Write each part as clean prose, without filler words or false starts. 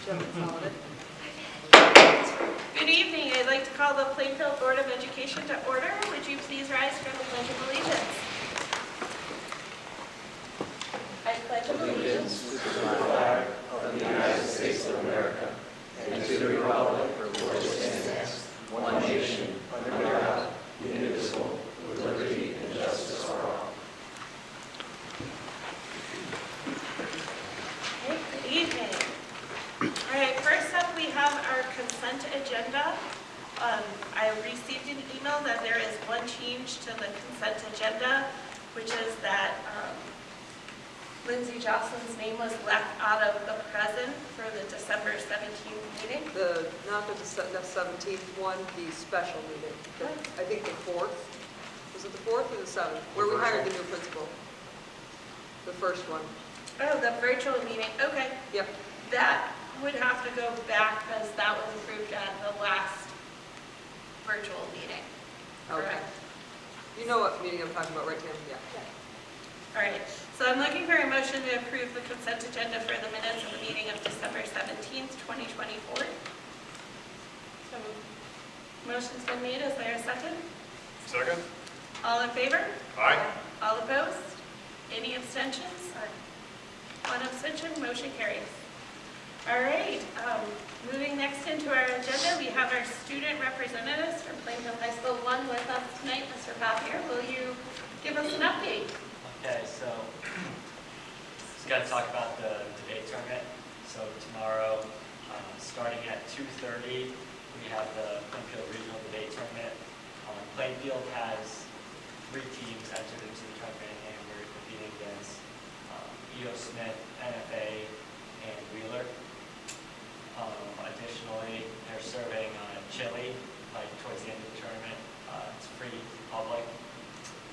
Good evening. I'd like to call the Plainfield Board of Education to order. Would you please rise for the Pledge of Allegiance? I pledge allegiance to the flag of the United States of America and to the republic for which it stands, one nation, under God, indivisible, with liberty and justice for all. Good evening. All right, first up we have our consent agenda. I received an email that there is one change to the consent agenda, which is that Lindsay Jocelyn's name was left out of the present for the December 17th meeting. Not the 17th one, the special meeting. I think the 4th. Was it the 4th or the 7th? Where we hired the new principal. The first one. Oh, the virtual meeting. Okay. Yep. That would have to go back because that was approved at the last virtual meeting. Okay. Correct? You know what meeting I'm talking about, right, Tam? Yeah. All right, so I'm looking for a motion to approve the consent agenda for the minutes of the meeting of December 17th, 2024. So, motion's been made. Is there a second? Second. All in favor? Aye. All opposed? Any abstentions? One abstention, motion carries. All right, moving next into our agenda, we have our student representatives from Plainfield High School 1 with us tonight. Mr. Papier, will you give us an update? Okay, so just got to talk about the debate tournament. So tomorrow, starting at 2:30, we have the Plainfield Regional Debate Tournament. Plainfield has 3 teams entered into the tournament, and we're competing against E.O. Smith, NFA, and Wheeler. Additionally, they're serving chili towards the end of the tournament. It's free, public.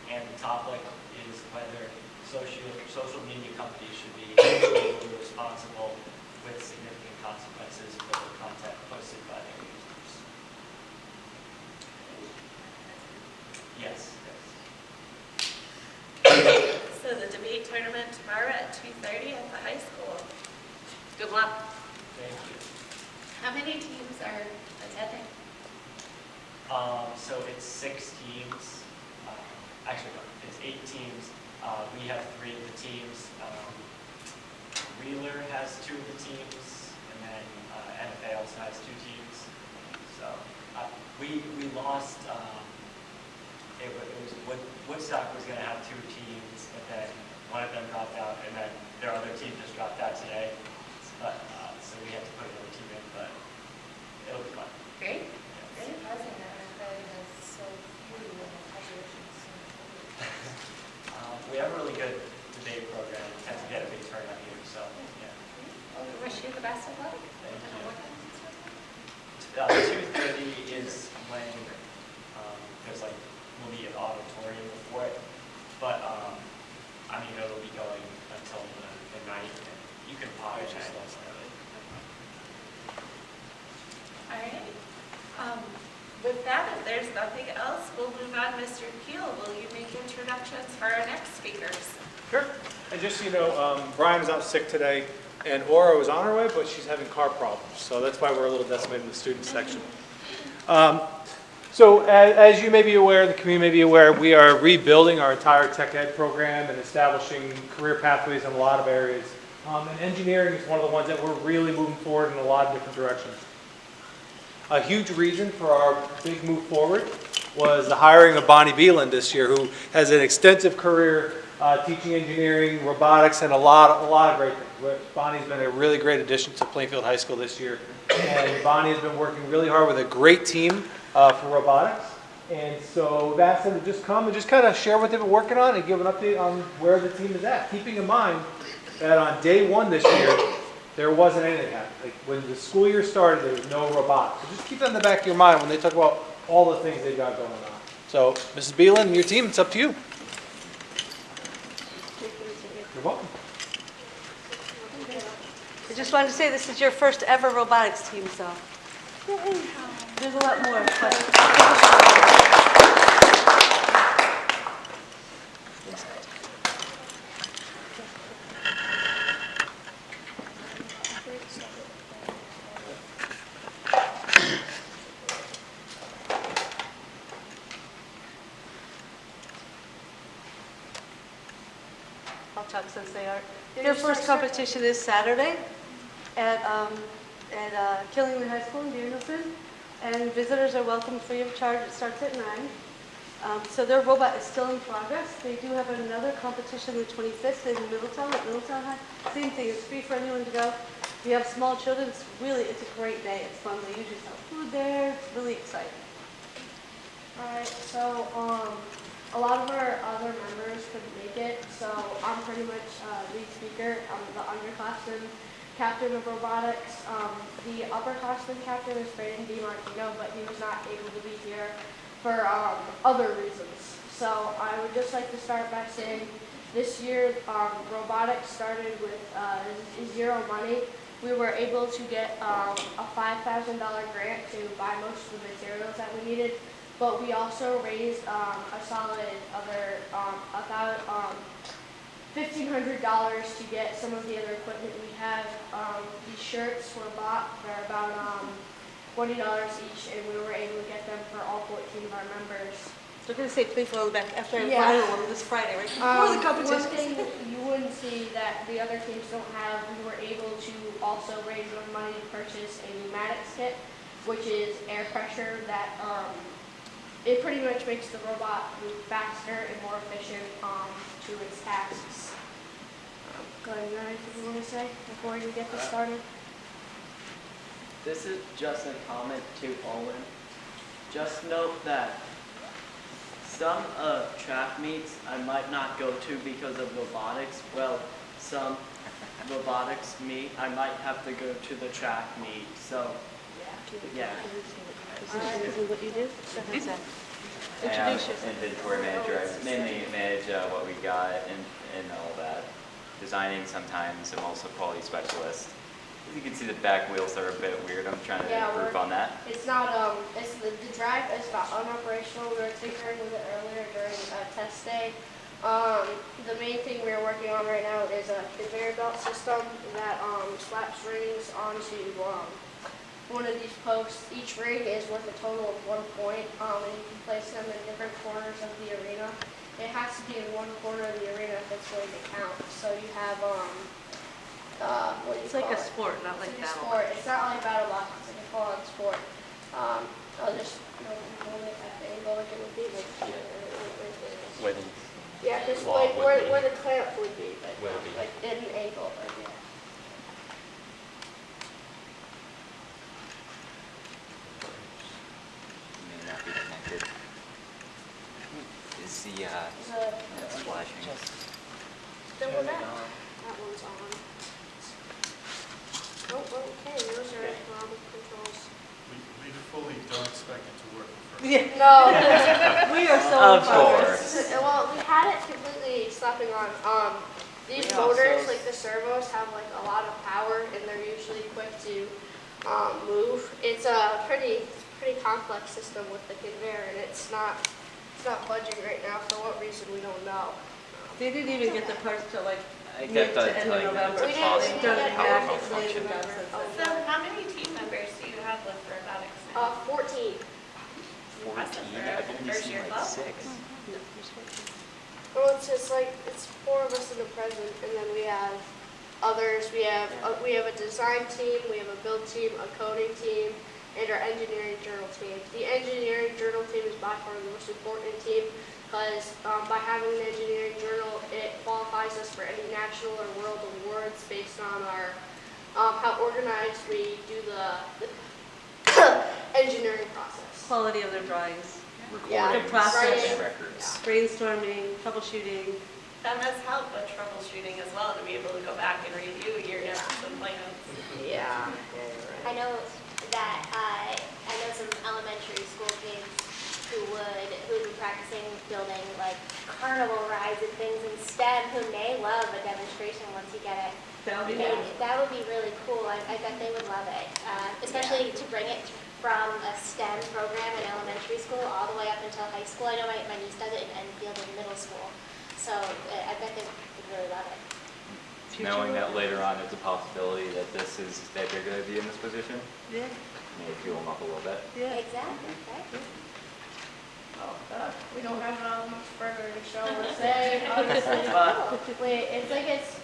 And the topic is whether social media companies should be legally responsible with significant consequences for the content posted by their users. Yes. So the debate tournament tomorrow at 2:30 at the high school. Good luck. Thank you. How many teams are attending? So it's 6 teams. Actually, no, it's 8 teams. We have 3 of the teams. Wheeler has 2 of the teams, and then NFA also has 2 teams. So we lost. It was Woodstock was going to have 2 teams, but then one of them dropped out, and then their other team just dropped out today. But so we had to put another team in, but it'll be fun. Great. It's surprising that NFA has so few in the population. We have a really good debate program. We tend to get a big turnout here, so yeah. Well, we wish you the best of luck. Thank you. 2:30 is when there's we'll be in the auditorium before it, but I mean it'll be going until the night, and you can pause just less early. All right. With that, if there's nothing else, we'll move on. Mr. Keel, will you make introductions for our next speakers? Sure. And just so you know, Brian is out sick today, and Aura is on her way, but she's having car problems. So that's why we're a little decimated in the student section. So as you may be aware, the community may be aware, we are rebuilding our entire tech ed program and establishing career pathways in a lot of areas. And engineering is one of the ones that we're really moving forward in a lot of different directions. A huge reason for our big move forward was the hiring of Bonnie Beeland this year, who has an extensive career teaching engineering, robotics, and a lot of great things. Bonnie's been a really great addition to Plainfield High School this year. And Bonnie has been working really hard with a great team for robotics. And so that's going to just come and just kind of share what they've been working on and give an update on where the team is at, keeping in mind that on day 1 this year, there wasn't anything happening. When the school year started, there was no robotics. So just keep that in the back of your mind when they talk about all the things they've got going on. So, Mrs. Beeland and your team, it's up to you. You're welcome. I just wanted to say this is your first ever robotics team, so there's a lot more. says they are. Their first competition is Saturday at Killingly High School in Danielson, and visitors are welcome free of charge. It starts at 9. So their robot is still in progress. They do have another competition the 25th in Middletown, at Middletown High. Same thing, it's free for anyone to go. If you have small children, it's a great day. It's fun. They usually sell food there. It's really exciting. All right, so a lot of our other members couldn't make it, so I'm pretty much lead speaker. I'm the underclassman captain of robotics. The upperclassman captain is Brenton but he was not able to be here for other reasons. So I would just like to start by saying this year robotics started with zero money. We were able to get a $5,000 grant to buy most of the materials that we needed, but we also raised a solid other about $1,500 to get some of the other equipment we have. These shirts were bought for about $20 each, and we were able to get them for all 14 of our members. So we're going to say Plainfield on the back after the Yeah. final one this Friday, right? Before the One competition. thing you wouldn't see that the other teams don't have, we were able to also raise enough money to purchase a pneumatics kit, which is air pressure that it pretty much makes the robot move faster and more efficient to its tasks. Go ahead, is there anything you want to say before you get this started? This is just a comment to Owen. Just note that some track meets I might not go to because of robotics. Well, some robotics meet I might have to go to the track meet. So, yeah. This is what you do? So how's that? I am Introduce yourself. inventory manager. I mainly manage what we got and all that. Designing sometimes. I'm also quality specialist. As you can see, the back wheels are a bit weird. I'm trying to improve on that. It's not, it's the drive is not unoperational. We were tinkering with it earlier during test day. The main thing we are working on right now is a conveyor belt system that slaps rings onto one of these posts. Each ring is worth a total of 1 point, and you can place them in different corners of the arena. It has to be in one corner of the arena if it's going to count. So you have, what do you It's like call a it? sport, not like It's like a battle. sport. It's not like battle box. It's like a full-on sport. I'll just make that the angle like it would be. Yeah, just like where the clamp would be, but like in an angle. But yeah. May not be connected. Is the it's flashing? Then we're back. That one's on. Oh, okay. Those are economic controls. We fully don't expect it to work at first. Yeah, No. we are so Of impressed. course. Well, we had it completely slapping on. These motors, like the servos, have like a lot of power, and they're usually quick to move. It's a pretty complex system with the conveyor, and it's not budging right now. For what reason, we don't know. They didn't even get the parts till like I mid get to that end of November. We didn't- They've done it Power back malfunction. in November. So how many team members do you have with robotics now? 14. 14? I've only First seen year like club? 6. Well, it's just like it's 4 of us in the present, and then we have others. We have a design team, we have a build team, a coding team, and our engineering journal team. The engineering journal team is by far the most important team because by having an engineering journal, it qualifies us for any national or world awards based on our how organized we do the engineering process. Quality of their drawings, Recordings, The process. and records. brainstorming, troubleshooting. That must help with troubleshooting as well, to be able to go back and review your notes and plans. Yeah. I know that, I know some elementary school kids who would be practicing building like carnival rides and things in STEM who may love a demonstration once you get it. That would be Maybe- nice. That would be really cool. I bet they would love it, especially to bring it from a STEM program in elementary school all the way up until high school. I know my niece does it in Enfield in middle school, so I bet they would really love it. Knowing that later on it's a possibility that you're going to be in this position, Yeah, may fuel them up a little bit. yeah. Exactly, right? We don't have much further to show or say, honestly.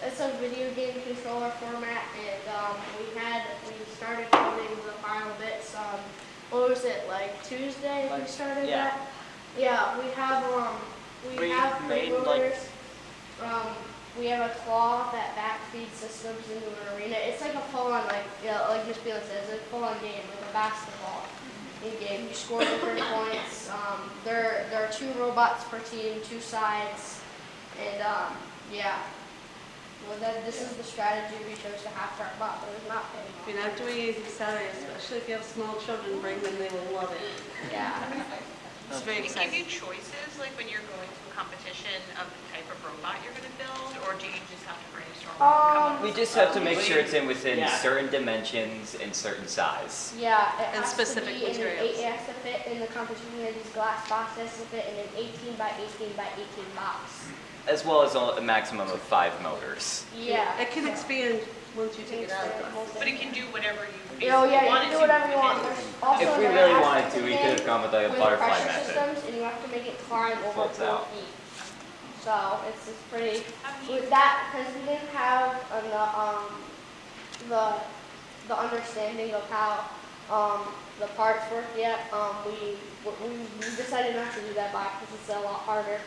It's a video game controller format, and we started building the final bits. What was it, like Tuesday? We started yeah. that. Yeah, we have We made, motors. We have a claw that backfeeds systems into an arena. It's like a full-on, like Miss Beal says, it's a full-on game, like a basketball game. You score different points. There are 2 robots per team, 2 sides, and yeah. Well, this is the strategy we chose to have for our bot, but it's not paying off. You're not doing anything Saturday, especially if you have small children, bring them, they will love it. Yeah. It's very Do they give exciting. you choices, like when you're going to a competition of the type of robot you're going to build, or do you just have to brainstorm? and come up We with just have to make sure it's within Yeah. certain dimensions and certain size. Yeah, it And has specific to be materials. It has to fit in the competition of these glass boxes to fit in an 18 by 18 by 18 box. As well as a maximum of 5 motors. Yeah. It can expand once you take it out of the box. But it can do whatever you Oh basically yeah, you want can it do to whatever you want. within- There's also If we another really aspect wanted to, we it could have gone with like a with butterfly pressure method. systems, and you have to make it climb over Folds 4 out. feet. So it's pretty. With that, because we didn't have the understanding of how the parts work yet, we decided not to do that box because it's a lot harder.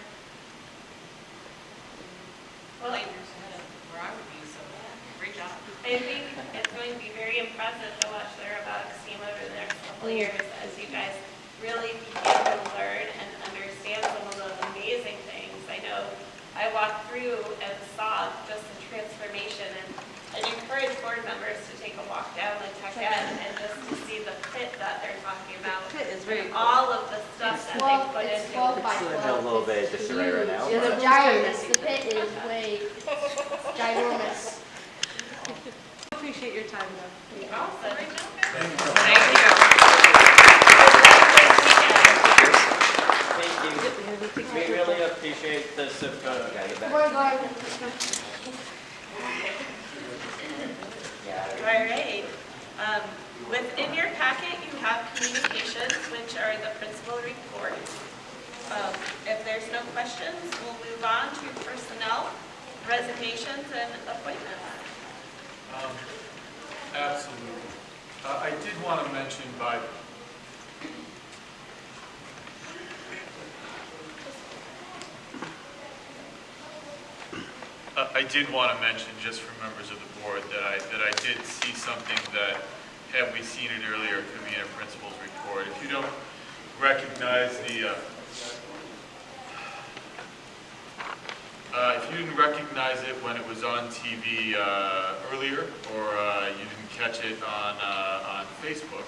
Well, like, where I would be, so great job. I think it's going to be very impressive to watch the robotics team over the next couple of years as you guys really begin to learn and understand some of those amazing things. I know I walked through and saw just the transformation and encourage board members to take a walk down the tech ed and just to see the pit that they're talking about. The pit is very and all of the stuff that they put It's into 12 it. by It's 12. a little bit It's disarray right huge. now, Yeah, but- the giantness. The pit is way ginormous. Appreciate your time, though. Awesome. Thank you. Thank you. We really appreciate this. Come on, go ahead. All right. Within your packet, you have communications, which are the principal report. If there's no questions, we'll move on to personnel, resignations, and appointments. Absolutely. I did want to mention just for members of the board that I did see something that, had we seen it earlier, could be in a principal's report. If you don't recognize if you didn't recognize it when it was on TV earlier, or you didn't catch it on Facebook,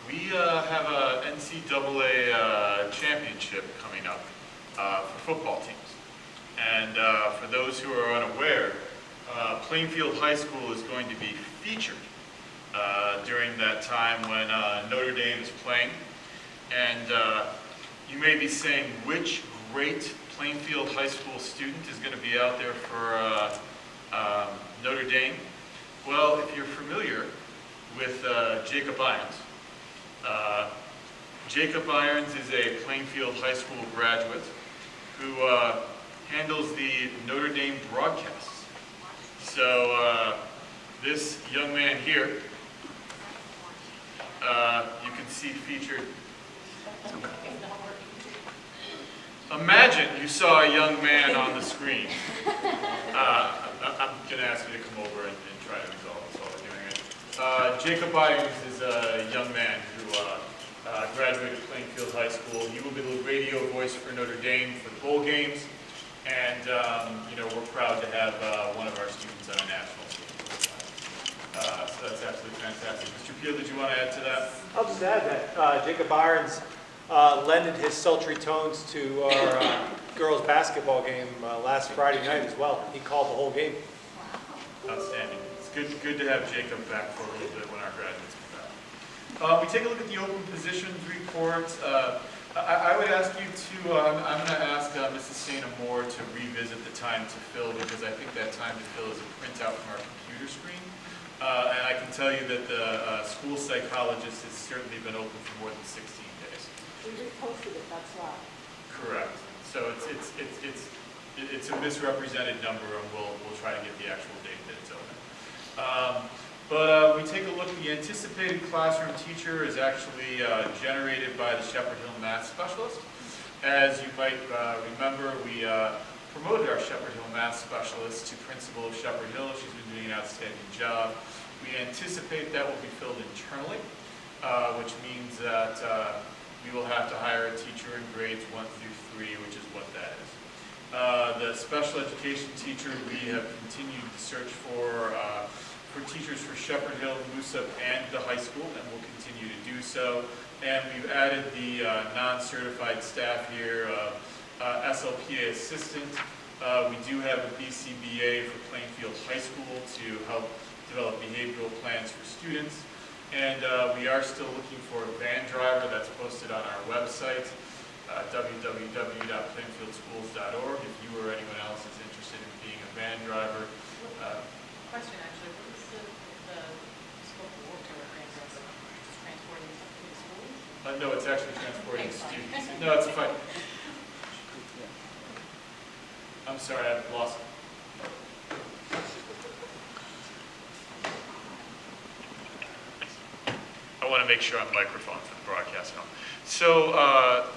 we have a NCAA championship coming up for football teams. And for those who are unaware, Plainfield High School is going to be featured during that time when Notre Dame is playing. And you may be saying, which great Plainfield High School student is going to be out there for Notre Dame? Well, if you're familiar with Jacob Irons, Jacob Irons is a Plainfield High School graduate who handles the Notre Dame broadcasts. So this young man here, you can see featured. Imagine you saw a young man on the screen. I'm going to ask you to come over and try to resolve this while we're doing it. Jacob Irons is a young man who graduated Plainfield High School. He will be the radio voice for Notre Dame for the bowl games. And, we're proud to have one of our students on a national team. So that's absolutely fantastic. Mr. Peel, did you want to add to that? I'll just add that Jacob Irons lended his sultry tones to our girls' basketball game last Friday night as well. He called the whole game. Outstanding. It's good to have Jacob back for a little bit when our graduates come back. We take a look at the open positions report. I would ask you to, I'm going to ask Mrs. Saina-Moore to revisit the time to fill, because I think that time to fill is a printout from our computer screen. And I can tell you that the school psychologist has certainly been open for more than 16 days. We reposted it, that's why. Correct. So it's a misrepresented number, and we'll try to get the actual date that it's open. But we take a look. The anticipated classroom teacher is actually generated by the Shepherd Hill math specialist. As you might remember, we promoted our Shepherd Hill math specialist to principal of Shepherd Hill. She's been doing an outstanding job. We anticipate that will be filled internally, which means that we will have to hire a teacher in grades 1 through 3, which is what that is. The special education teacher, we have continued to search for teachers for Shepherd Hill, Moosup, and the high school, and we'll continue to do so. And we've added the non-certified staff here, SLPA assistant. We do have a BCBA for Plainfield High School to help develop behavioral plans for students. And we are still looking for a van driver. That's posted on our website, www.plainfieldschools.org. If you or anyone else is interested in being a van driver. Question, actually, what is the scope of work for van driver? Just transporting stuff to the schools? No, it's actually transporting Okay, sorry. students. No, it's fine. I'm sorry, I've lost it. I want to make sure I'm microphone for the broadcast now. So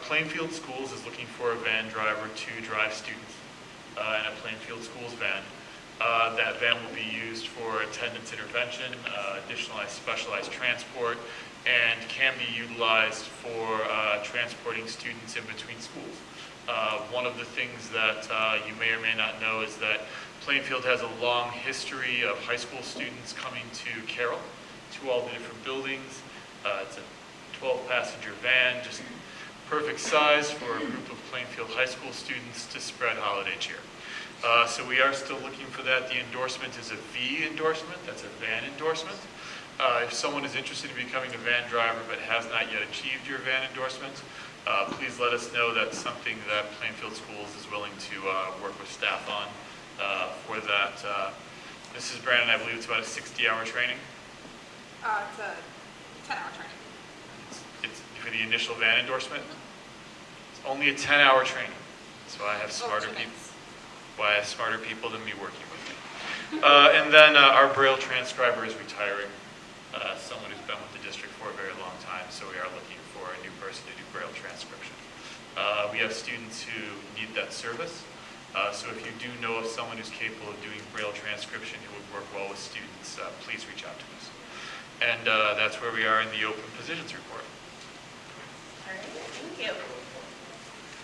Plainfield Schools is looking for a van driver to drive students in a Plainfield Schools van. That van will be used for attendance intervention, additional specialized transport, and can be utilized for transporting students in between schools. One of the things that you may or may not know is that Plainfield has a long history of high school students coming to Carroll, to all the different buildings. It's a 12-passenger van, just perfect size for a group of Plainfield High School students to spread holiday cheer. So we are still looking for that. The endorsement is a V endorsement. That's a van endorsement. If someone is interested in becoming a van driver but has not yet achieved your van endorsement, please let us know. That's something that Plainfield Schools is willing to work with staff on for that. Mrs. Brandon, I believe it's about a 60-hour training. It's a 10-hour training. It's for the initial van endorsement. It's only a 10-hour training. So I have smarter people. Why I have smarter people than me working with me. And then our Braille transcriber is retiring. Someone who's been with the district for a very long time, so we are looking for a new person to do Braille transcription. We have students who need that service. So if you do know of someone who's capable of doing Braille transcription who would work well with students, please reach out to us. And that's where we are in the open positions report. All right, thank you.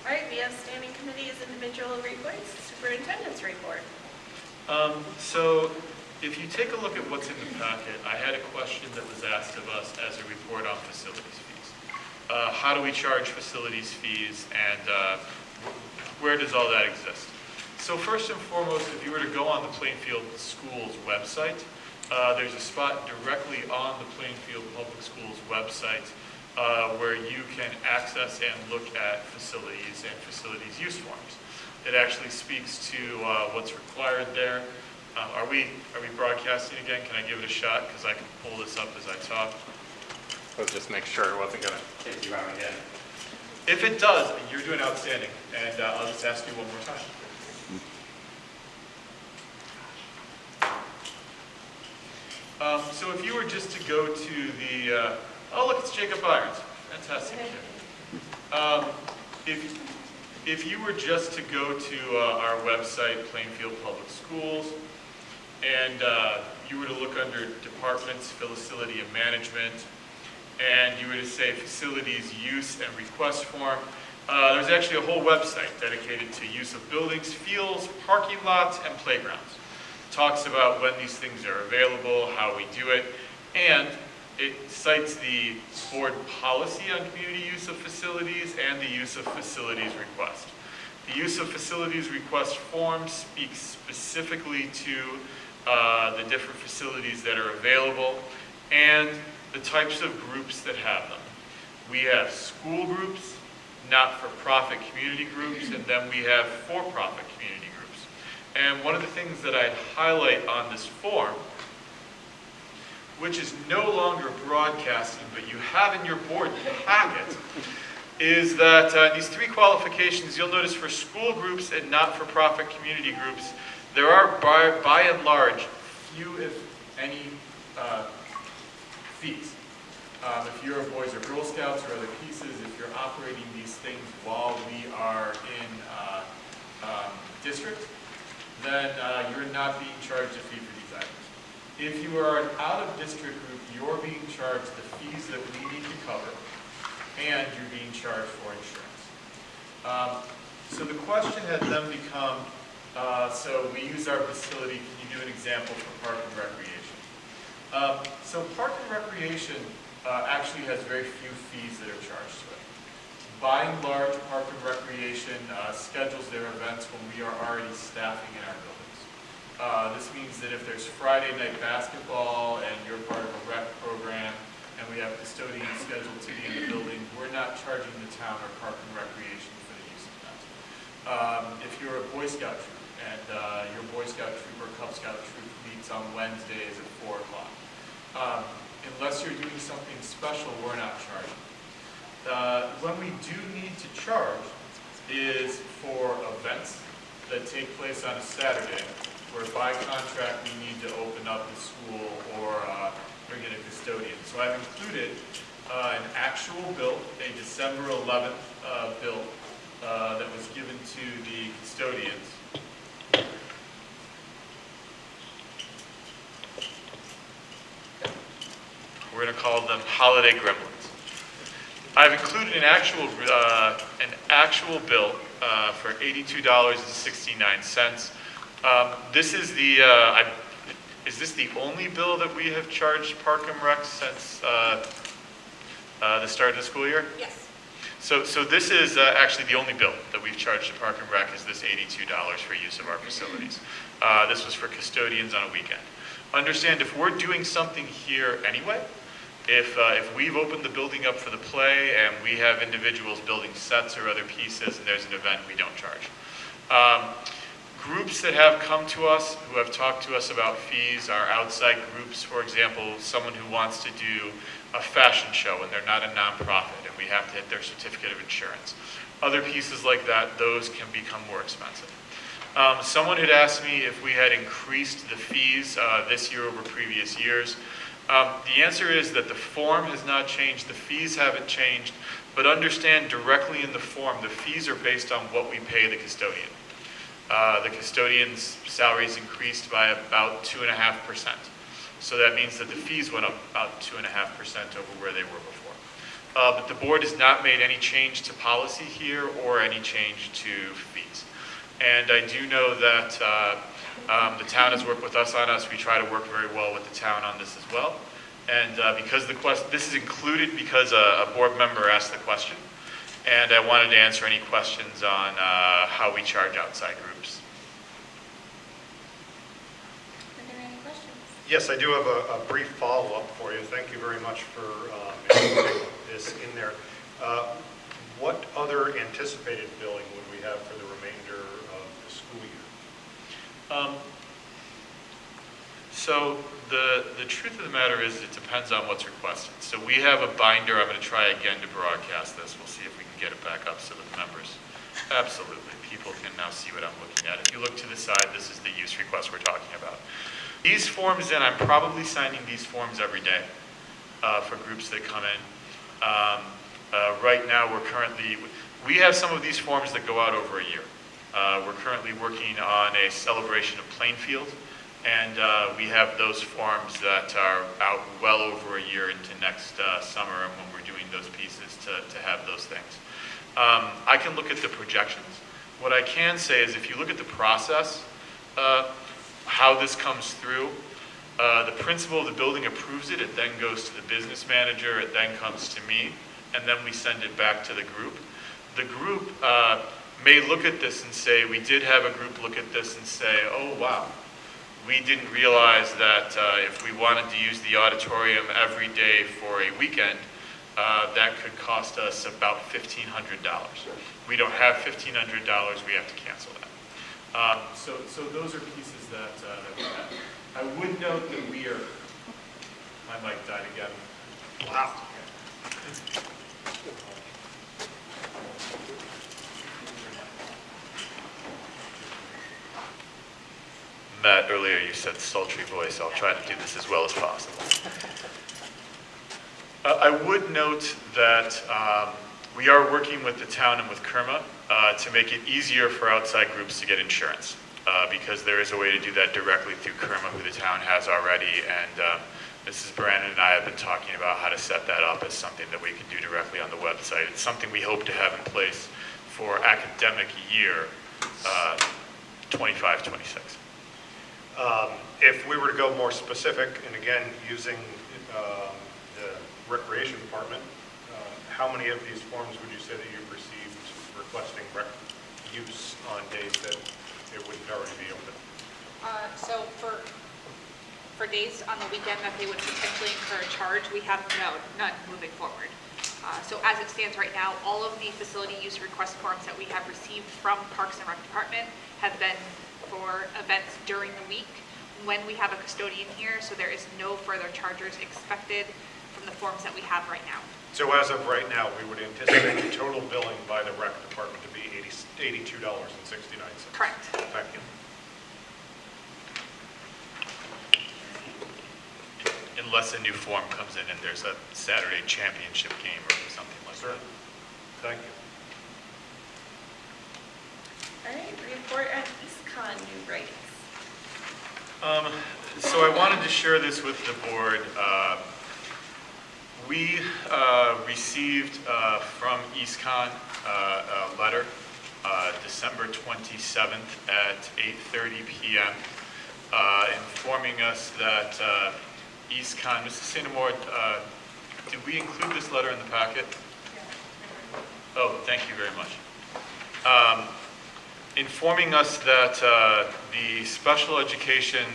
All right, we have standing committees, individual reports, superintendent's report. So if you take a look at what's in the packet, I had a question that was asked of us as a report on facilities fees. How do we charge facilities fees, and where does all that exist? So first and foremost, if you were to go on the Plainfield Schools website, there's a spot directly on the Plainfield Public Schools website where you can access and look at facilities and facilities use forms. It actually speaks to what's required there. Are we broadcasting again? Can I give it a shot? Because I can pull this up as I talk. Let's just make sure it wasn't going to kick you out again. If it does, you're doing outstanding. And I'll just ask you one more time. So if you were just to go to the, oh look, it's Jacob Irons. Fantastic. If you were just to go to our website, Plainfield Public Schools, and you were to look under departments, facility and management, and you were to say facilities use and request form, there's actually a whole website dedicated to use of buildings, fields, parking lots, and playgrounds. Talks about when these things are available, how we do it, and it cites the board policy on community use of facilities and the use of facilities request. The use of facilities request form speaks specifically to the different facilities that are available and the types of groups that have them. We have school groups, not-for-profit community groups, and then we have for-profit community groups. And one of the things that I'd highlight on this form, which is no longer broadcasting, but you have in your board packet, is that these 3 qualifications, you'll notice for school groups and not-for-profit community groups, there are by and large few, if any, fees. If you're Boys or Girl Scouts or other pieces, if you're operating these things while we are in district, then you're not being charged a fee for these items. If you are an out-of-district group, you're being charged the fees that we need to cover, and you're being charged for insurance. So the question has then become, so we use our facility, can you do an example for Park and Recreation? So Park and Recreation actually has very few fees that are charged to it. By and large, Park and Recreation schedules their events when we are already staffing in our buildings. This means that if there's Friday night basketball and you're part of a rec program and we have custodians scheduled to be in the building, we're not charging the town or Park and Recreation for the use of that. If you're a Boy Scout troop and your Boy Scout troop or Cub Scout troop meets on Wednesdays at 4 o'clock, unless you're doing something special, we're not charging. When we do need to charge is for events that take place on a Saturday, where by contract we need to open up the school or bring in a custodian. So I've included an actual bill, a December 11th bill that was given to the custodians. We're going to call them holiday gremlins. I've included an actual bill for $82.69. This is the is this the only bill that we have charged Park and Rec since the start of the school year? Yes. So this is actually the only bill that we've charged to Park and Rec is this $82 for use of our facilities. This was for custodians on a weekend. Understand, if we're doing something here anyway, if we've opened the building up for the play and we have individuals building sets or other pieces and there's an event, we don't charge. Groups that have come to us, who have talked to us about fees, are outside groups. For example, someone who wants to do a fashion show and they're not a nonprofit and we have to hit their certificate of insurance. Other pieces like that, those can become more expensive. Someone had asked me if we had increased the fees this year over previous years. The answer is that the form has not changed, the fees haven't changed, but understand directly in the form, the fees are based on what we pay the custodian. The custodian's salaries increased by about 2.5%. So that means that the fees went up about 2.5% over where they were before. But the board has not made any change to policy here or any change to fees. And I do know that the town has worked with us on us. We try to work very well with the town on this as well. And because this is included because a board member asked the question, and I wanted to answer any questions on how we charge outside groups. Are there any questions? Yes, I do have a brief follow-up for you. Thank you very much for including this in there. What other anticipated billing would we have for the remainder of the school year? So the truth of the matter is it depends on what's requested. So we have a binder. I'm going to try again to broadcast this. We'll see if we can get it back up so that the members, absolutely, people can now see what I'm looking at. If you look to the side, this is the use request we're talking about. These forms in, I'm probably signing these forms every day for groups that come in. Right now we have some of these forms that go out over a year. We're currently working on a celebration of Plainfield. And we have those forms that are out well over a year into next summer and when we're doing those pieces to have those things. I can look at the projections. What I can say is if you look at the process, how this comes through, the principal of the building approves it, it then goes to the business manager, it then comes to me, and then we send it back to the group. The group may look at this and say, we did have a group look at this and say, oh wow, we didn't realize that if we wanted to use the auditorium every day for a weekend, that could cost us about $1,500. We don't have $1,500, we have to cancel that. So those are pieces that we have. I would note that we are, my mic died again. Wow. Matt, earlier you said sultry voice. I'll try to do this as well as possible. I would note that we are working with the town and with KERMA to make it easier for outside groups to get insurance, because there is a way to do that directly through KERMA, who the town has already, and Mrs. Brenton and I have been talking about how to set that up as something that we can do directly on the website. It's something we hope to have in place for academic year 25-26. If we were to go more specific, and again, using the recreation department, how many of these forms would you say that you've received requesting rec use on days that it wouldn't already be open? So for days on the weekend that they would potentially incur a charge, we have none moving forward. So as it stands right now, all of the facility use request forms that we have received from Parks and Rec Department have been for events during the week when we have a custodian here, so there is no further charges expected from the forms that we have right now. So as of right now, we would anticipate the total billing by the rec department to be $82.69. Correct. Thank you. Unless a new form comes in and there's a Saturday championship game or something like that. Thank you. All right, report on EastCon new rates. So I wanted to share this with the board. We received from EastCon a letter December 27th at 8:30 p.m. Informing us that EastCon, Mrs. Santamore, did we include this letter in the packet? Oh, thank you very much. Informing us that the special education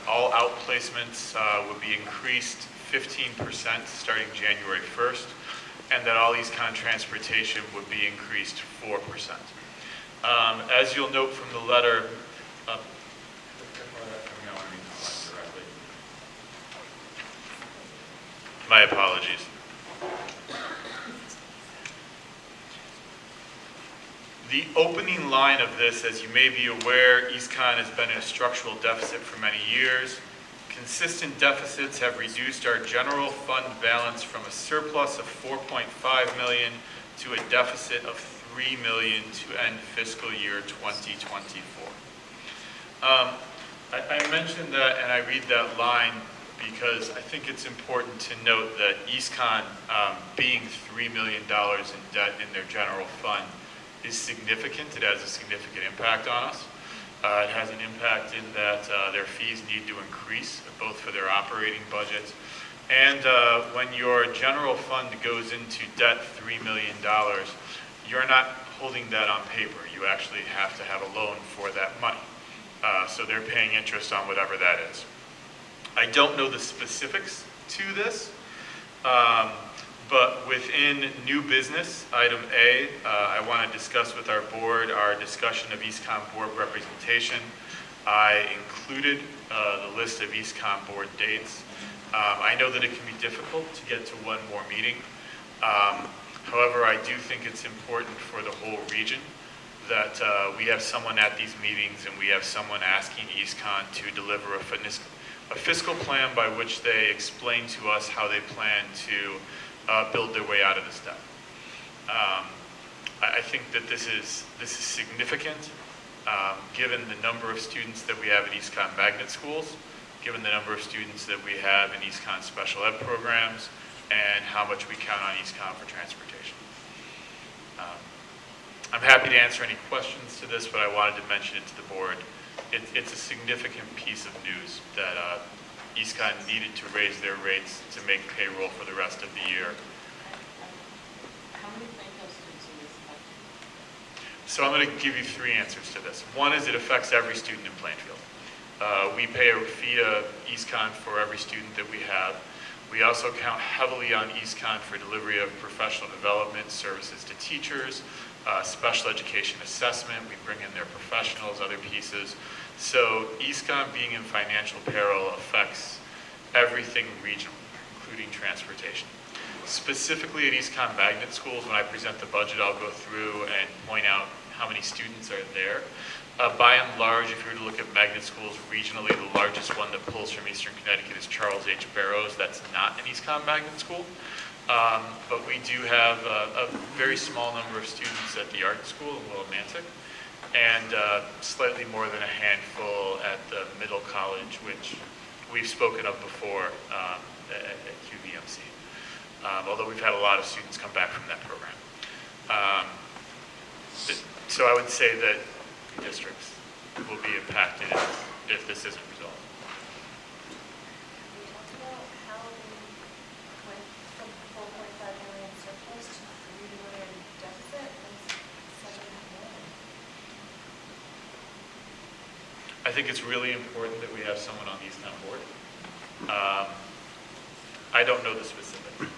all out placements would be increased 15% starting January 1st, and that all EastCon transportation would be increased 4%. As you'll note from the letter, my apologies. The opening line of this, as you may be aware, EastCon has been in a structural deficit for many years. Consistent deficits have reduced our general fund balance from a surplus of $4.5 million to a deficit of $3 million to end fiscal year 2024. I mentioned that, and I read that line because I think it's important to note that EastCon, being $3 million in debt in their general fund, is significant. It has a significant impact on us. It has an impact in that their fees need to increase, both for their operating budgets. And when your general fund goes into debt $3 million, you're not holding that on paper. You actually have to have a loan for that money. So they're paying interest on whatever that is. I don't know the specifics to this, but within new business, item A, I want to discuss with our board our discussion of EastCon board representation. I included the list of EastCon board dates. I know that it can be difficult to get to one more meeting. However, I do think it's important for the whole region that we have someone at these meetings and we have someone asking EastCon to deliver a fiscal plan by which they explain to us how they plan to build their way out of this debt. I think that this is significant, given the number of students that we have in EastCon magnet schools, given the number of students that we have in EastCon special ed programs, and how much we count on EastCon for transportation. I'm happy to answer any questions to this, but I wanted to mention it to the board. It's a significant piece of news that EastCon needed to raise their rates to make payroll for the rest of the year. How many Plainfield students are this affecting? So I'm going to give you three answers to this. One is it affects every student in Plainfield. We pay a fee to EastCon for every student that we have. We also count heavily on EastCon for delivery of professional development services to teachers, special education assessment. We bring in their professionals, other pieces. So EastCon being in financial peril affects everything regional, including transportation. Specifically at Eastcon magnet schools, when I present the budget, I'll go through and point out how many students are there. By and large, if you were to look at magnet schools regionally, the largest one that pulls from Eastern Connecticut is Charles H. Barrows. That's not an Eastcon magnet school. But we do have a very small number of students at the art school in Willimantic, and slightly more than a handful at the middle college, which we've spoken of before at QVMC. Although we've had a lot of students come back from that program. So I would say that districts will be impacted if this isn't resolved. We talked about how we went from 4.5 million surplus to 3 million deficit. That's 7.5 million. I think it's really important that we have someone on the Eastcon board. I don't know the specifics. And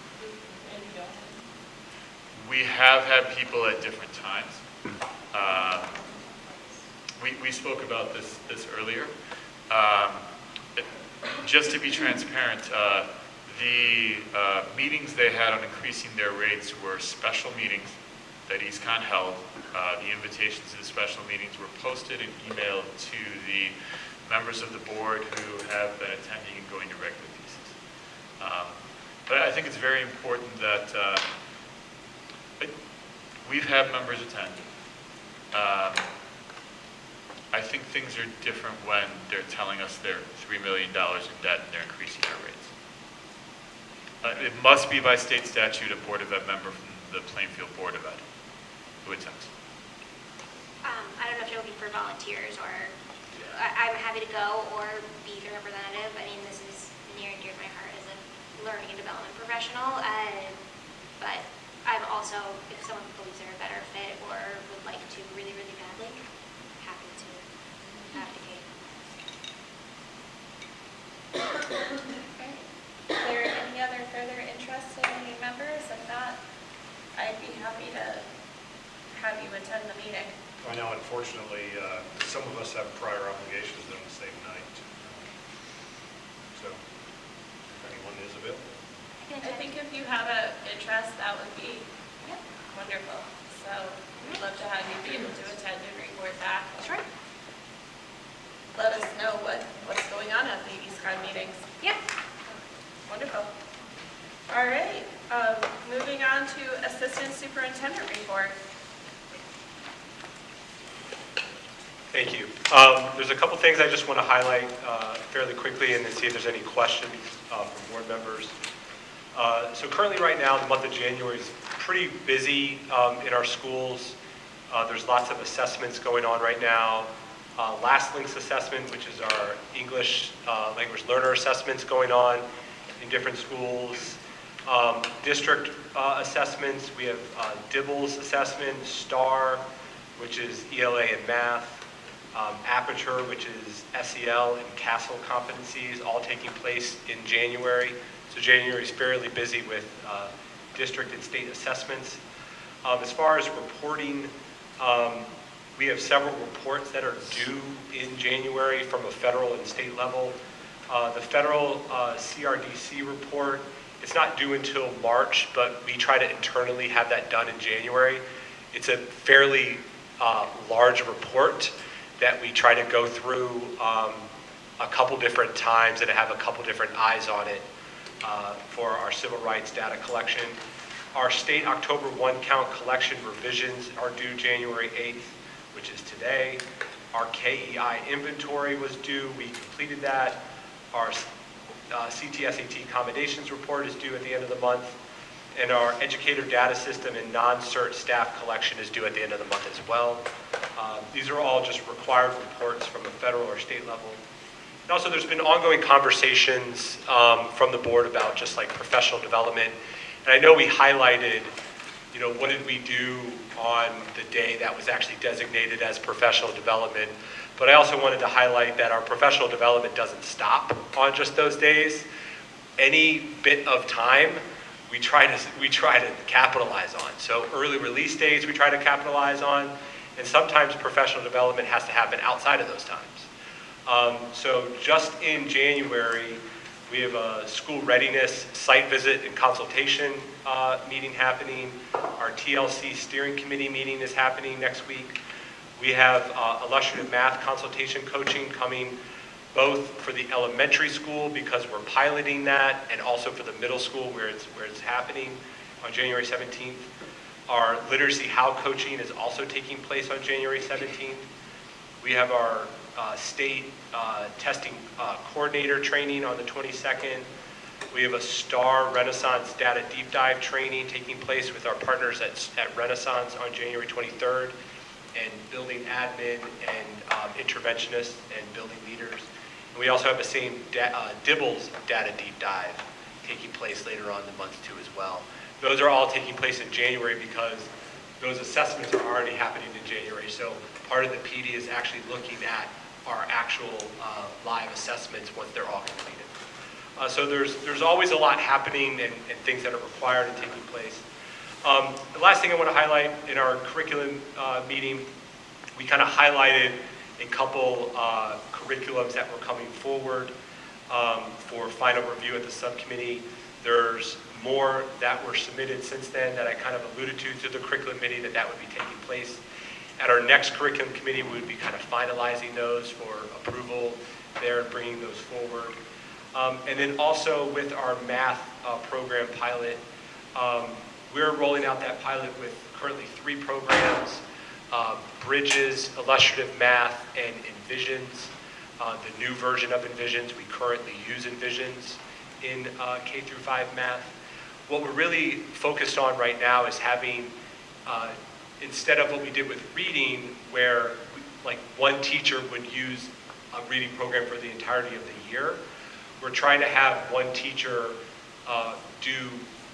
you don't? We have had people at different times. We spoke about this earlier. Just to be transparent, the meetings they had on increasing their rates were special meetings that Eastcon held. The invitations to the special meetings were posted and emailed to the members of the board who have been attending and going to regular pieces. But I think it's very important that we've had members attend. I think things are different when they're telling us they're $3 million in debt and they're increasing our rates. It must be by state statute a Board of Ed member from the Plainfield Board of Ed who attends. I don't know if it'll be for volunteers or I'm happy to go or be the representative. I mean, this is near and dear to my heart as a learning and development professional. But I'm also, if someone believes they're a better fit or would like to really, really badly, happy to advocate. Okay. Is there any other further interest in any members? If not, I'd be happy to have you attend the meeting. I know, unfortunately, some of us have prior obligations on the same night. So, if anyone is available. I think if you have an interest, that would be wonderful. So we'd love to have you be able to attend and report back. Sure. Let us know what's going on at the Eastcon meetings. Yep. Wonderful. All right. Moving on to Assistant Superintendent report. Thank you. There's a couple things I just want to highlight fairly quickly and then see if there's any questions from board members. So currently right now, the month of January is pretty busy in our schools. There's lots of assessments going on right now. Last Links assessment, which is our English language learner assessments going on in different schools. District assessments, we have Dibbles assessment, STAR, which is ELA and math. Aperture, which is SEL and CASEL competencies, all taking place in January. So January is fairly busy with district and state assessments. As far as reporting, we have several reports that are due in January from a federal and state level. The federal CRDC report, it's not due until March, but we try to internally have that done in January. It's a fairly large report that we try to go through a couple different times and have a couple different eyes on it for our civil rights data collection. Our state October 1 count collection revisions are due January 8th, which is today. Our KEI inventory was due. We completed that. Our CTSAT accommodations report is due at the end of the month. And our educator data system and non-cert staff collection is due at the end of the month as well. These are all just required reports from a federal or state level. And also there's been ongoing conversations from the board about just like professional development. And I know we highlighted, what did we do on the day that was actually designated as professional development. But I also wanted to highlight that our professional development doesn't stop on just those days. Any bit of time we try to capitalize on. So early release days we try to capitalize on, and sometimes professional development has to happen outside of those times. So just in January, We have a school readiness site visit and consultation meeting happening. Our TLC steering committee meeting is happening next week. We have illustrative math consultation coaching coming both for the elementary school because we're piloting that, and also for the middle school where it's happening on January 17th. Our literacy how coaching is also taking place on January 17th. We have our state testing coordinator training on the 22nd. We have a STAR Renaissance data deep dive training taking place with our partners at Renaissance on January 23rd, and building admin and interventionists and building leaders. And we also have the same DIBBLES data deep dive taking place later on in the month too as well. Those are all taking place in January because those assessments are already happening in January. So part of the PD is actually looking at our actual live assessments once they're all completed. So there's always a lot happening and things that are required and taking place. The last thing I want to highlight in our curriculum meeting, we kind of highlighted a couple curriculums that were coming forward for final review at the subcommittee. There's more that were submitted since then that I kind of alluded to the curriculum committee that would be taking place. At our next curriculum committee, we would be kind of finalizing those for approval there and bringing those forward. And then also with our math program pilot, we're rolling out that pilot with currently 3 programs, Bridges, Illustrative Math, and Envisions. The new version of Envisions, we currently use Envisions in K through 5 math. What we're really focused on right now is having, instead of what we did with reading, where like one teacher would use a reading program for the entirety of the year, we're trying to have one teacher do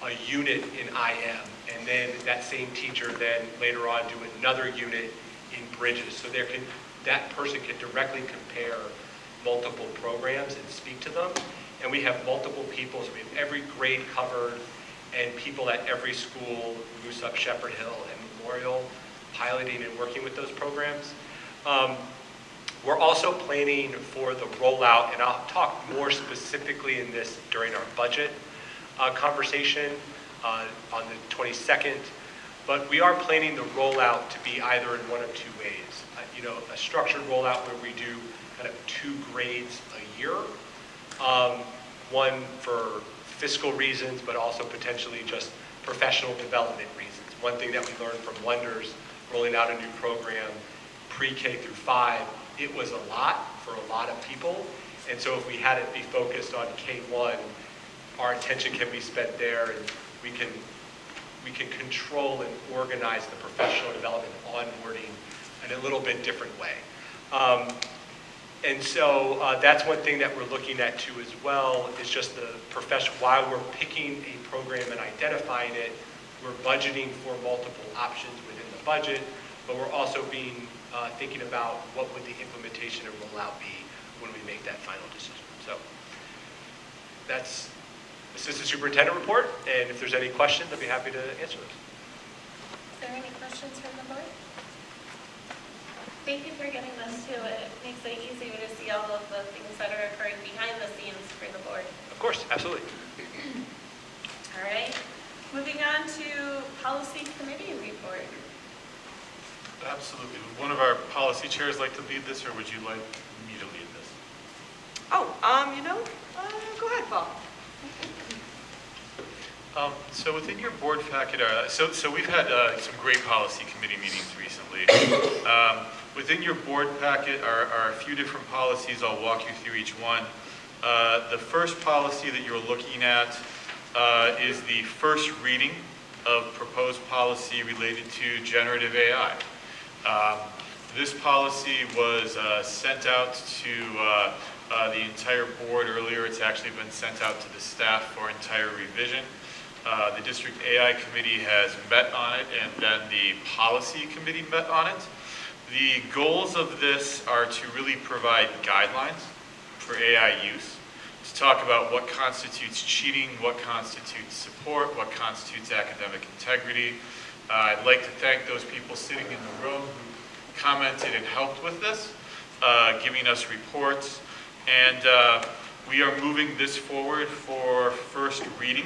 a unit in IM, and then that same teacher then later on do another unit in Bridges. So that person can directly compare multiple programs and speak to them. And we have multiple people, so we have every grade covered, and people at every school, Moose Up, Shepherd Hill, and Memorial, piloting and working with those programs. We're also planning for the rollout, and I'll talk more specifically in this during our budget conversation on the 22nd, but we are planning the rollout to be either in one of 2 ways. A structured rollout where we do kind of 2 grades a year, one for fiscal reasons, but also potentially just professional development reasons. One thing that we learned from Wonders, rolling out a new program, pre-K through 5, it was a lot for a lot of people, and so if we had it be focused on K1, our attention can be spent there, and we can control and organize the professional development onboarding in a little bit different way. And so that's one thing that we're looking at too as well, is just the profession. While we're picking a program and identifying it, we're budgeting for multiple options within the budget, but we're also thinking about what would the implementation and rollout be when we make that final decision. So that's Assistant Superintendent report, and if there's any questions, I'd be happy to answer those. Is there any questions from the board? Thank you for getting this too. It makes it easier to see all of the things that are occurring behind the scenes for the board. Of course, absolutely. All right. Moving on to policy committee report. Absolutely. Would one of our policy chairs like to lead this, or would you like me to lead this? Oh, go ahead, Paul. So within your board packet, so we've had some great policy committee meetings recently. Within your board packet are a few different policies. I'll walk you through each one. The first policy that you're looking at is the first reading of proposed policy related to generative AI. This policy was sent out to the entire board earlier. It's actually been sent out to the staff for entire revision. The district AI committee has met on it, and then the policy committee met on it. The goals of this are to really provide guidelines for AI use, to talk about what constitutes cheating, what constitutes support, what constitutes academic integrity. I'd like to thank those people sitting in the room who commented and helped with this, giving us reports. And we are moving this forward for first reading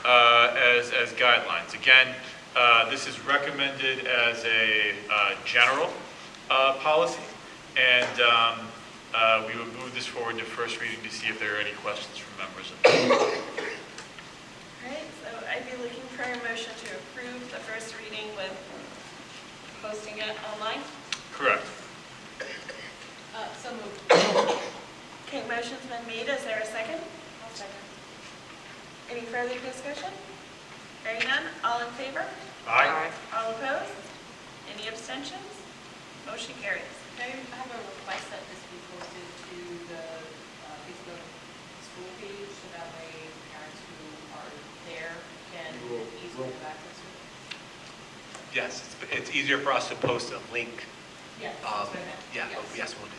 as guidelines. Again, this is recommended as a general policy, and we would move this forward to first reading to see if there are any questions from members of the board. All right, so I'd be looking for a motion to approve the first reading with posting it online. Correct. So moved. Okay, motion's been made. Is there a second? I'll second. Any further discussion? Hearing none, all in favor? Aye. All opposed? Any abstentions? Motion carries. Okay, I have a request that this be posted to the Facebook school page, so that way parents who are there can easily have access to it. Yes, it's easier for us to post a link. Yeah, that's what I meant. Yeah, yes, we'll do that.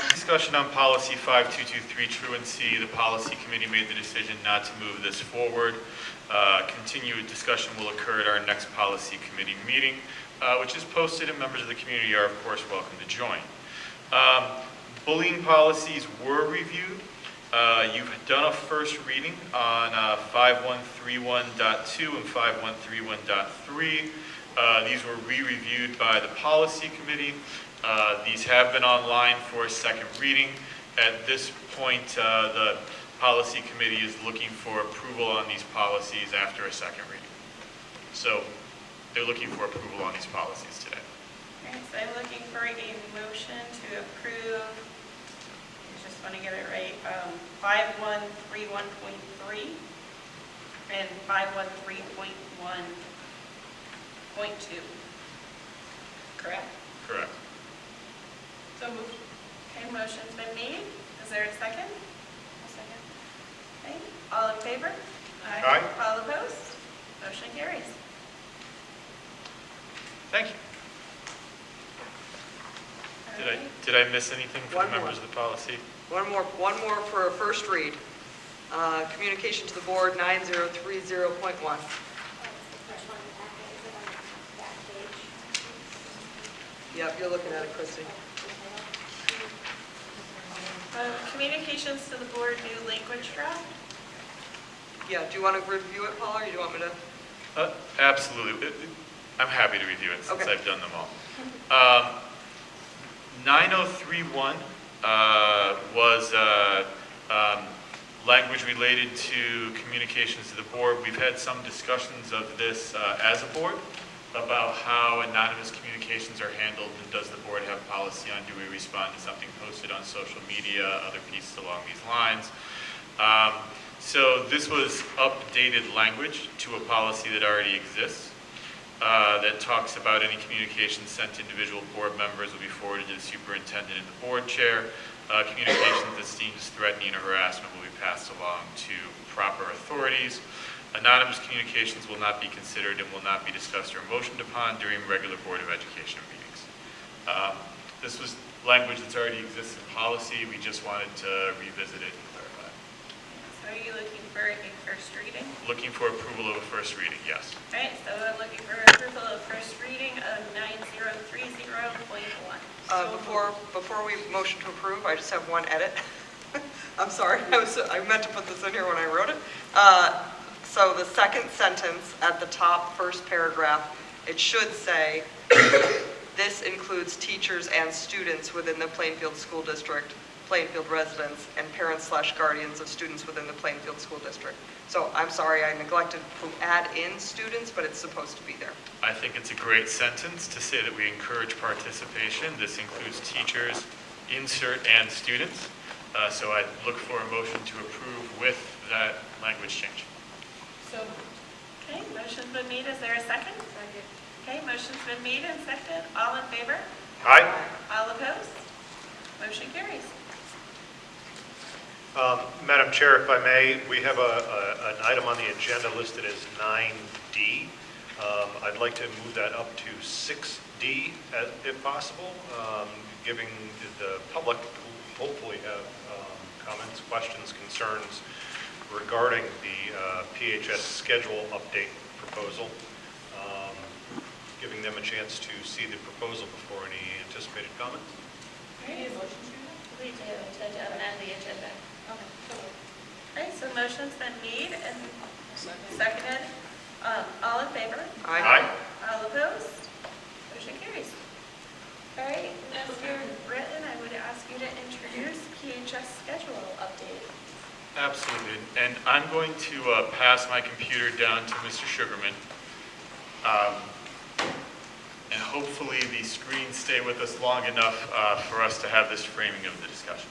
Discussion on policy 5223 truancy. The policy committee made the decision not to move this forward. Continued discussion will occur at our next policy committee meeting, which is posted, and members of the community are, of course, welcome to join. Bullying policies were reviewed. You've done a first reading on 5131.2 and 5131.3. These were re-reviewed by the policy committee. These have been online for a second reading. At this point, the policy committee is looking for approval on these policies after a second reading. So they're looking for approval on these policies today. All right, so I'm looking for a motion to approve, I just want to get it right, 5131.3 and 513.1.2. Correct? Correct. So moved. Okay, motion's been made. Is there a second? I'll second. Okay, all in favor? Aye. All opposed? Motion carries. Thank you. All right. Did I miss anything from One the members more. of the policy? One more for a first read. Communication to the board, 9030.1. Oh, it's the first one in the packet. Is it on the back page? Yep, you're looking at it, Christi. Communications to the board, new language draft. Yeah, do you want to review it, Paul, or do you want me to? Absolutely. I'm happy to review it since Okay. I've done them all. 9031 was language related to communications to the board. We've had some discussions of this as a board about how anonymous communications are handled, and does the board have policy on, do we respond to something posted on social media, other pieces along these lines. So this was updated language to a policy that already exists that talks about any communications sent to individual board members will be forwarded to the superintendent and the board chair. Communications that seems threatening or harassment will be passed along to proper authorities. Anonymous communications will not be considered and will not be discussed or motioned upon during regular Board of Education meetings. This was language that's already exists in policy. We just wanted to revisit it and clarify it. So are you looking for a first reading? Looking for approval of a first reading, yes. All right, so I'm looking for approval of first reading of 9030.1. Before we motion to approve, I just have one edit. I'm sorry, I meant to put this in here when I wrote it. So the second sentence at the top, first paragraph, it should say, this includes teachers and students within the Plainfield School District, Plainfield residents, and parents/guardians of students within the Plainfield School District. So I'm sorry, I neglected to add in students, but it's supposed to be there. I think it's a great sentence to say that we encourage participation. This includes teachers, insert, and students. So I look for a motion to approve with that language change. So Okay, motion's been made. Is there a second? Second. Okay, motion's been made and seconded. All in favor? Aye. All opposed? Motion carries. Madam Chair, if I may, we have an item on the agenda listed as 9D. I'd like to move that up to 6D if possible, giving the public who hopefully have comments, questions, concerns regarding the PHS schedule update proposal, giving them a chance to see the proposal before any anticipated comments. All right. motion to that? We do, to amend the agenda. Okay. All right, so motion's been made and seconded. All in favor? Aye. All opposed? Motion carries. All right, Mr. Brenton, I would ask you to introduce PHS schedule update. Absolutely, and I'm going to pass my computer down to Mr. Sugarman. And hopefully the screens stay with us long enough for us to have this framing of the discussion.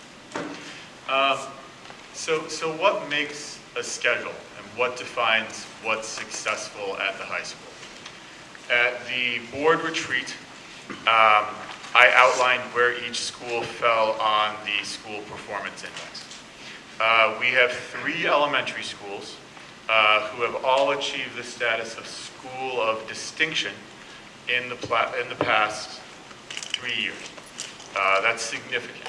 So what makes a schedule and what defines what's successful at the high school? At the board retreat, I outlined where each school fell on the school performance index. We have 3 elementary schools who have all achieved the status of school of distinction in the past 3 years. That's significant.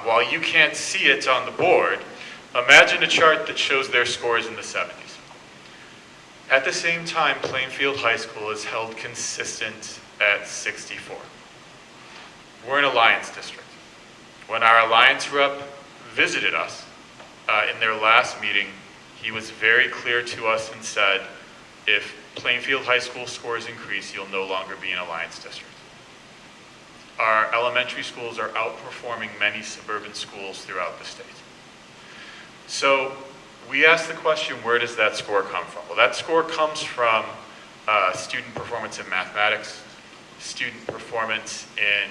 While you can't see it on the board, imagine a chart that shows their scores in the 70s. At the same time, Plainfield High School is held consistent at 64. We're an Alliance district. When our Alliance rep visited us in their last meeting, he was very clear to us and said, if Plainfield High School scores increase, you'll no longer be an Alliance district. Our elementary schools are outperforming many suburban schools throughout the state. So we asked the question, where does that score come from? Well, that score comes from student performance in mathematics, student performance in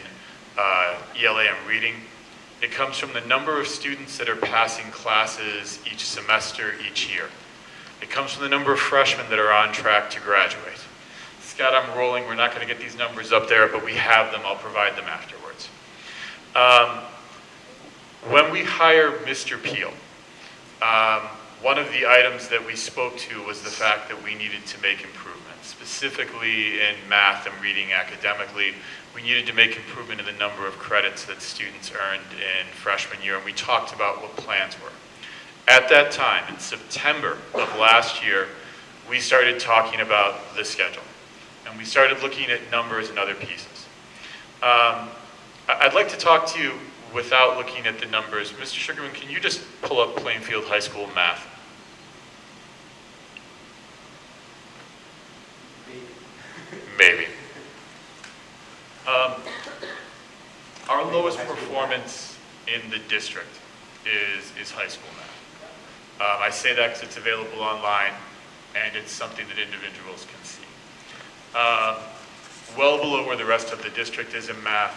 ELA and reading. It comes from the number of students that are passing classes each semester, each year. It comes from the number of freshmen that are on track to graduate. Scott, I'm rolling. We're not going to get these numbers up there, but we have them. I'll provide them afterwards. When we hired Mr. Peel, one of the items that we spoke to was the fact that we needed to make improvements, specifically in math and reading academically. We needed to make improvement in the number of credits that students earned in freshman year, and we talked about what plans were. At that time, in September of last year, we started talking about the schedule, and we started looking at numbers and other pieces. I'd like to talk to you without looking at the numbers. Mr. Sugarman, can you just pull up Plainfield High School math? Maybe. Our lowest performance in the district is high school math. I say that because it's available online and it's something that individuals can see. Well below where the rest of the district is in math.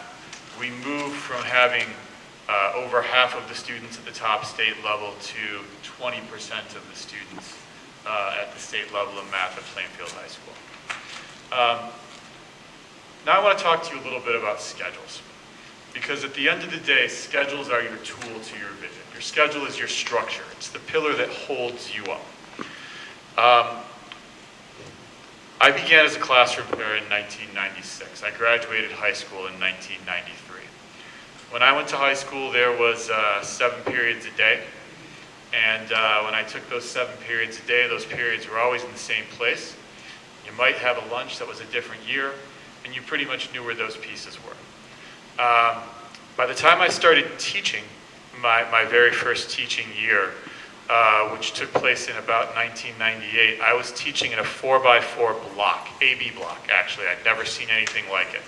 We moved from having over half of the students at the top state level to 20% of the students at the state level in math at Plainfield High School. Now I want to talk to you a little bit about schedules. Because at the end of the day, schedules are your tool to your vision. Your schedule is your structure. It's the pillar that holds you up. I began as a classroom pair in 1996. I graduated high school in 1993. When I went to high school, there was 7 periods a day. And when I took those 7 periods a day, those periods were always in the same place. You might have a lunch that was a different year, and you pretty much knew where those pieces were. By the time I started teaching, my very first teaching year, which took place in about 1998, I was teaching in a 4x4 block, AB block, actually. I'd never seen anything like it.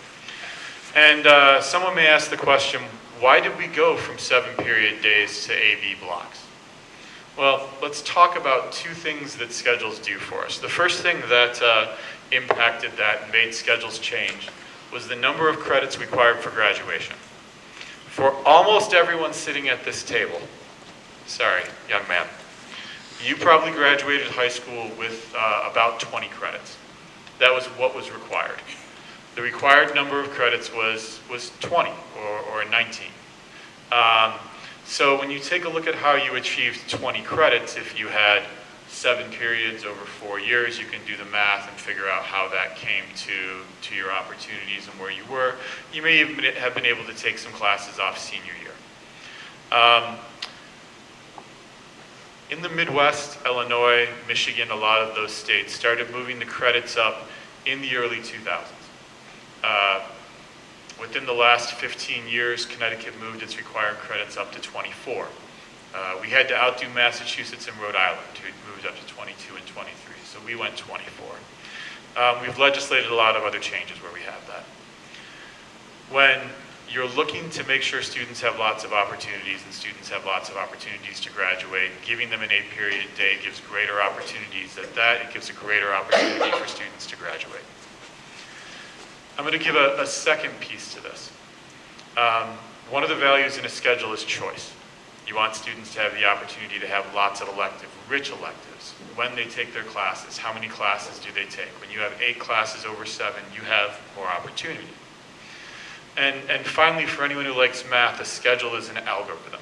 And someone may ask the question, why did we go from 7-period days to AB blocks? Well, let's talk about 2 things that schedules do for us. The first thing that impacted that and made schedules change was the number of credits required for graduation. For almost everyone sitting at this table, sorry, young man, you probably graduated high school with about 20 credits. That was what was required. The required number of credits was 20 or 19. So when you take a look at how you achieved 20 credits, if you had 7 periods over 4 years, you can do the math and figure out how that came to your opportunities and where you were. You may even have been able to take some classes off senior year. In the Midwest, Illinois, Michigan, a lot of those states started moving the credits up in the early 2000s. Within the last 15 years, Connecticut moved its required credits up to 24. We had to outdo Massachusetts and Rhode Island, who moved up to 22 and 23, so we went 24. We've legislated a lot of other changes where we have that. When you're looking to make sure students have lots of opportunities and students have lots of opportunities to graduate, giving them an 8-period day gives greater opportunities at that. It gives a greater opportunity for students to graduate. I'm going to give a second piece to this. One of the values in a schedule is choice. You want students to have the opportunity to have lots of rich electives. When they take their classes, how many classes do they take? When you have 8 classes over 7, you have more opportunity. And finally, for anyone who likes math, a schedule is an algorithm.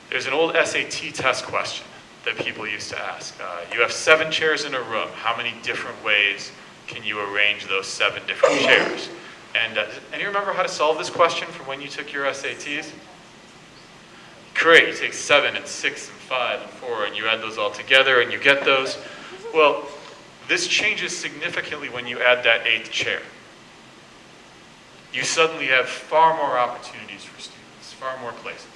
There's an old SAT test question that people used to ask. You have 7 chairs in a room. How many different ways can you arrange those 7 different chairs? And you remember how to solve this question from when you took your SATs? Great, you take 7 and 6 and 5 and 4 and you add those all together and you get those. Well, this changes significantly when you add that 8th chair. You suddenly have far more opportunities for students, far more places.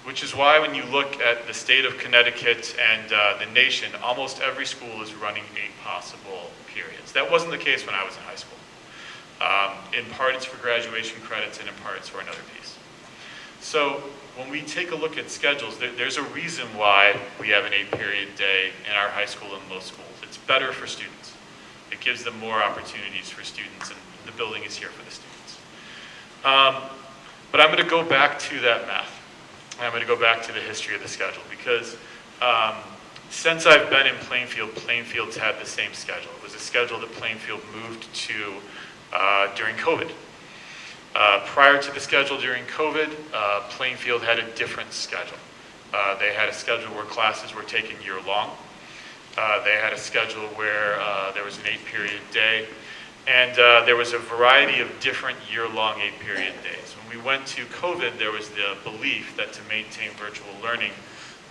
Which is why when you look at the state of Connecticut and the nation, almost every school is running 8 possible periods. That wasn't the case when I was in high school. In part it's for graduation credits and in part it's for another piece. So when we take a look at schedules, there's a reason why we have an 8-period day in our high school and most schools. It's better for students. It gives them more opportunities for students, and the building is here for the students. But I'm going to go back to that math. I'm going to go back to the history of the schedule because since I've been in Plainfield, Plainfield's had the same schedule. It was a schedule that Plainfield moved to during COVID. Prior to the schedule during COVID, Plainfield had a different schedule. They had a schedule where classes were taken year-long. They had a schedule where there was an 8-period day. And there was a variety of different year-long 8-period days. When we went to COVID, there was the belief that to maintain virtual learning,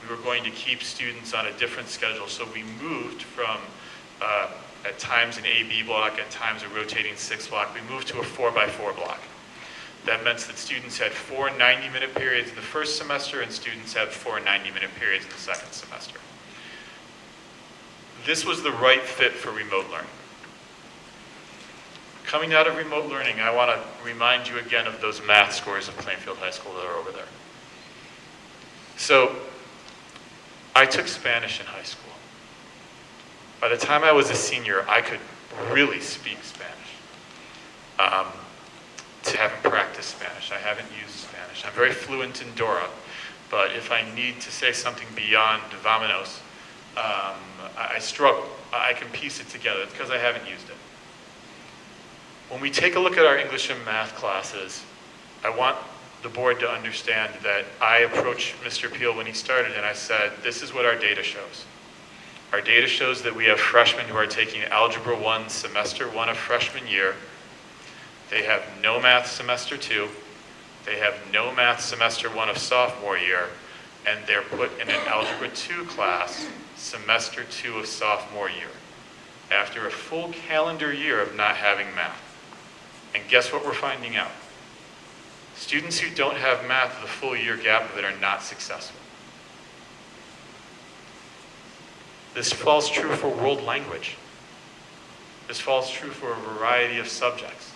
we were going to keep students on a different schedule. So we moved from, at times an AB block, at times a rotating 6 block, we moved to a 4x4 block. That meant that students had 4 90-minute periods in the first semester and students had 4 90-minute periods in the second semester. This was the right fit for remote learning. Coming out of remote learning, I want to remind you again of those math scores of Plainfield High School that are over there. So, I took Spanish in high school. By the time I was a senior, I could really speak Spanish. I haven't practiced Spanish. I haven't used Spanish. I'm very fluent in Dora, but if I need to say something beyond vámonos, I struggle. I can piece it together. It's because I haven't used it. When we take a look at our English and math classes, I want the board to understand that I approached Mr. Peel when he started and I said, this is what our data shows. Our data shows that we have freshmen who are taking Algebra 1 semester 1 of freshman year. They have no math semester 2. They have no math semester 1 of sophomore year. And they're put in an Algebra 2 class semester 2 of sophomore year after a full calendar year of not having math. And guess what we're finding out? Students who don't have math with a full year gap of it are not successful. This falls true for world language. This falls true for a variety of subjects.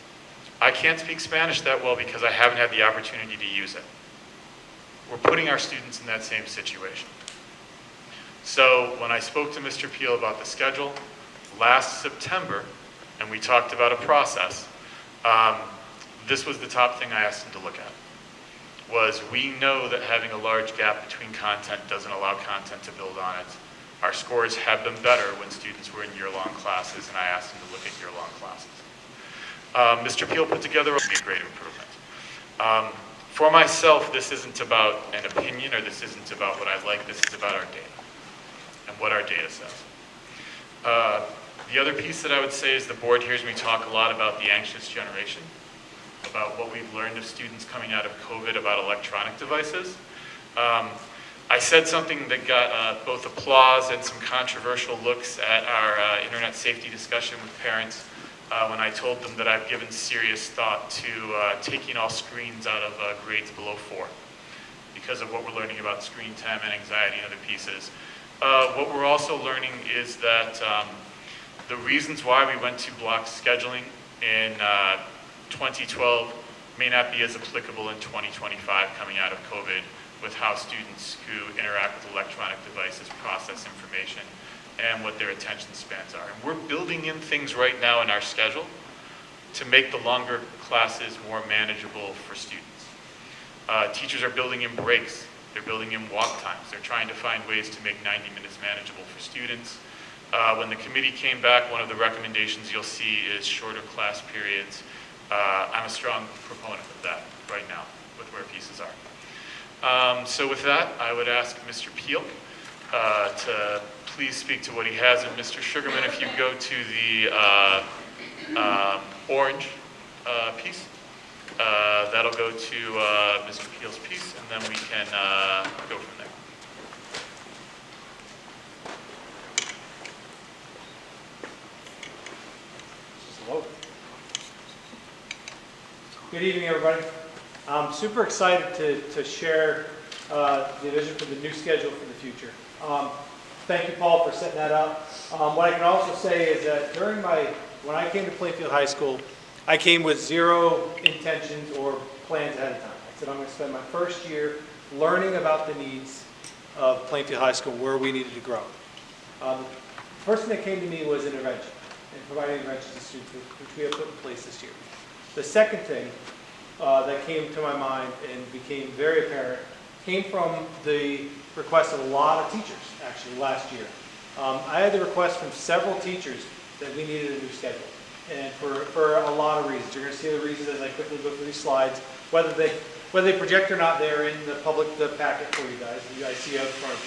I can't speak Spanish that well because I haven't had the opportunity to use it. We're putting our students in that same situation. So when I spoke to Mr. Peel about the schedule last September, and we talked about a process, this was the top thing I asked him to look at, was we know that having a large gap between content doesn't allow content to build on it. Our scores have been better when students were in year-long classes, and I asked him to look at year-long classes. Mr. Peel put together a great improvement. For myself, this isn't about an opinion or this isn't about what I like, this is about our data and what our data says. The other piece that I would say is the board hears me talk a lot about the anxious generation, about what we've learned of students coming out of COVID about electronic devices. I said something that got both applause and some controversial looks at our internet safety discussion with parents when I told them that I've given serious thought to taking all screens out of grades below 4 because of what we're learning about screen time and anxiety and other pieces. What we're also learning is that the reasons why we went to block scheduling in 2012 may not be as applicable in 2025 coming out of COVID, with how students who interact with electronic devices process information and what their attention spans are. And we're building in things right now in our schedule to make the longer classes more manageable for students. Teachers are building in breaks. They're building in walk times. They're trying to find ways to make 90 minutes manageable for students. When the committee came back, one of the recommendations you'll see is shorter class periods. I'm a strong proponent of that right now with where pieces are. So with that, I would ask Mr. Peel to please speak to what he has. And Mr. Sugarman, if you go to the orange piece, that'll go to Mr. Peel's piece, and then we can go from there. Good evening, everybody. I'm super excited to share the vision for the new schedule for the future. Thank you, Paul, for setting that up. What I can also say is that when I came to Plainfield High School, I came with zero intentions or plans ahead of time. I said I'm going to spend my first year learning about the needs of Plainfield High School, where we needed to grow. The first thing that came to me was intervention, and providing interventions to students, which we have put in place this year. The second thing that came to my mind and became very apparent came from the request of a lot of teachers, actually, last year. I had the request from several teachers that we needed a new schedule, and for a lot of reasons. You're going to see the reasons as I quickly go through these slides. Whether they project or not, they're in the packet for you guys. You guys see out in front of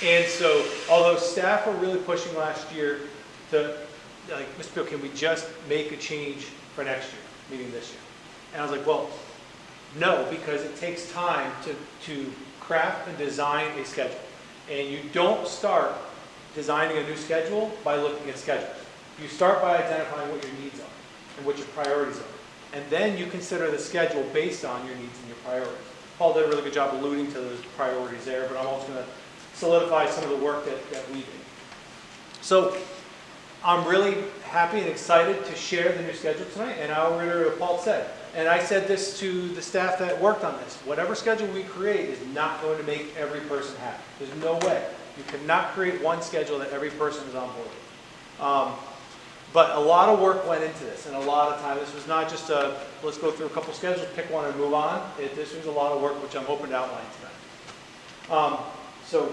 you. And so, although staff were really pushing last year to, like, Mr. Bill, can we just make a change for next year, meaning this year? And I was like, well, no, because it takes time to craft and design a schedule. And you don't start designing a new schedule by looking at schedules. You start by identifying what your needs are and what your priorities are. And then you consider the schedule based on your needs and your priorities. Paul did a really good job alluding to those priorities there, but I'm also going to solidify some of the work that we did. So I'm really happy and excited to share the new schedule tonight, and I'll reiterate what Paul said. And I said this to the staff that worked on this. Whatever schedule we create is not going to make every person happy. There's no way. You cannot create one schedule that every person is on board with. But a lot of work went into this, and a lot of time. This was not just let's go through a couple schedules, pick one, and move on. This was a lot of work, which I'm hoping to outline tonight. So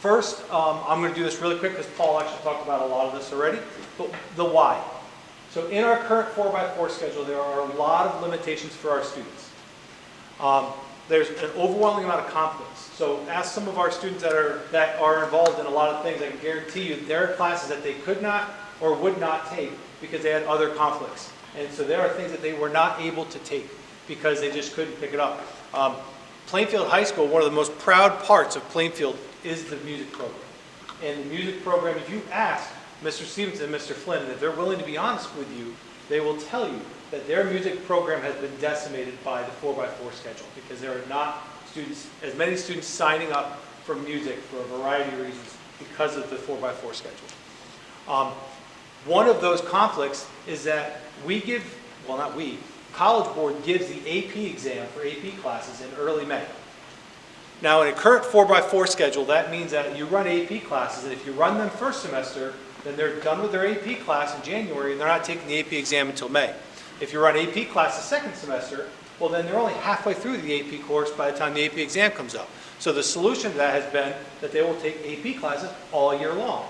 first, I'm going to do this really quick because Paul actually talked about a lot of this already. But the why. So in our current 4x4 schedule, there are a lot of limitations for our students. There's an overwhelming amount of conflicts. So ask some of our students that are involved in a lot of things. I can guarantee you there are classes that they could not or would not take because they had other conflicts. And so there are things that they were not able to take because they just couldn't pick it up. Plainfield High School, one of the most proud parts of Plainfield is the music program. And the music program, if you ask Mr. Stevenson and Mr. Flynn, and if they're willing to be honest with you, they will tell you that their music program has been decimated by the 4x4 schedule because there are not as many students signing up for music for a variety of reasons because of the 4x4 schedule. One of those conflicts is that College Board gives the AP exam for AP classes in early May. Now, in a current 4x4 schedule, that means that you run AP classes, and if you run them first semester, then they're done with their AP class in January, and they're not taking the AP exam until May. If you run AP classes second semester, well, then they're only halfway through the AP course by the time the AP exam comes up. So the solution to that has been that they will take AP classes all year long.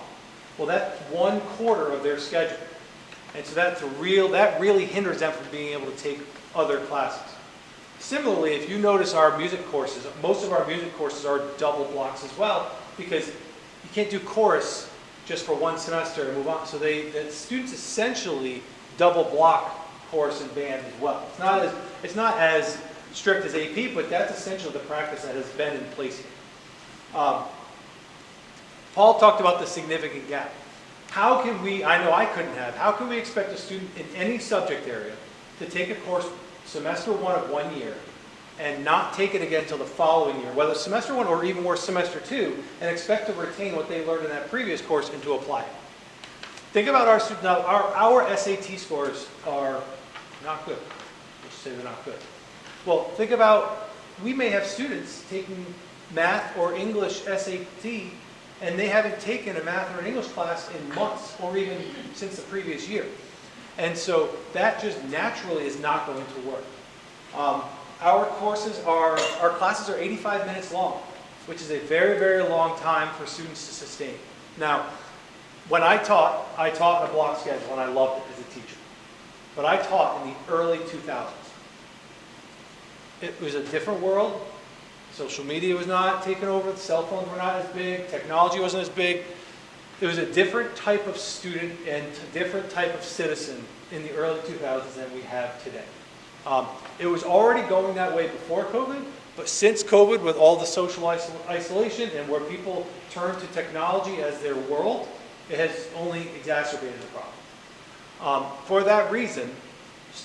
Well, that's 1/4 of their schedule. And so that really hinders them from being able to take other classes. Similarly, if you notice our music courses, most of our music courses are double blocks as well, because you can't do chorus just for one semester and move on. So the students essentially double block chorus and band as well. It's not as strict as AP, but that's essentially the practice that has been in place here. Paul talked about the significant gap. how can we, I know I couldn't have, how can we expect a student in any subject area to take a course semester 1 of 1 year and not take it again until the following year, whether semester 1 or even worse, semester 2, and expect to retain what they learned in that previous course and to apply it? Think about our students now. Our SAT scores are not good. Let's say they're not good. Well, think about, we may have students taking math or English SAT, and they haven't taken a math or an English class in months or even since the previous year. And so that just naturally is not going to work. Our classes are 85 minutes long, which is a very, very long time for students to sustain. Now, when I taught a block schedule, and I loved it as a teacher. But I taught in the early 2000s. It was a different world. Social media was not taken over. The cell phones were not as big. Technology wasn't as big. It was a different type of student and a different type of citizen in the early 2000s than we have today. It was already going that way before COVID, but since COVID, with all the social isolation and where people turn to technology as their world, it has only exacerbated the problem. For that reason,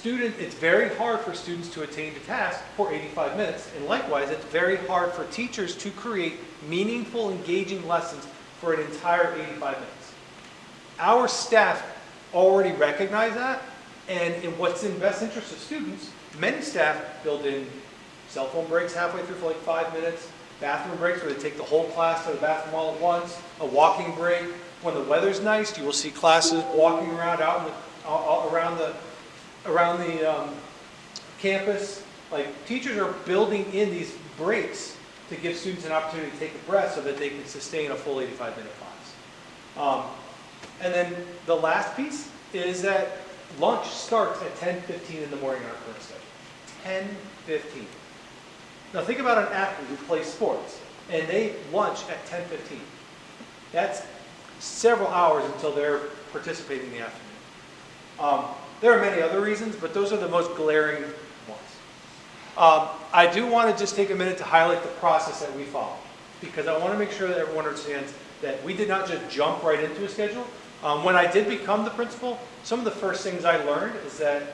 it's very hard for students to attain the task for 85 minutes, and likewise, it's very hard for teachers to create meaningful, engaging lessons for an entire 85 minutes. Our staff already recognize that, and in what's in best interest of students, many staff build in cell phone breaks halfway through for like 5 minutes, bathroom breaks where they take the whole class to the bathroom all at once, a walking break. When the weather's nice, you will see classes walking around around the campus. Like, teachers are building in these breaks to give students an opportunity to take a breath so that they can sustain a full 85-minute class. And then the last piece is that lunch starts at 10:15 in the morning on our current schedule. 10:15. Now think about an athlete who plays sports, and they lunch at 10:15. That's several hours until they're participating in the afternoon. There are many other reasons, but those are the most glaring ones. I do want to just take a minute to highlight the process that we follow, because I want to make sure that everyone understands that we did not just jump right into a schedule. When I did become the principal, some of the first things I learned is that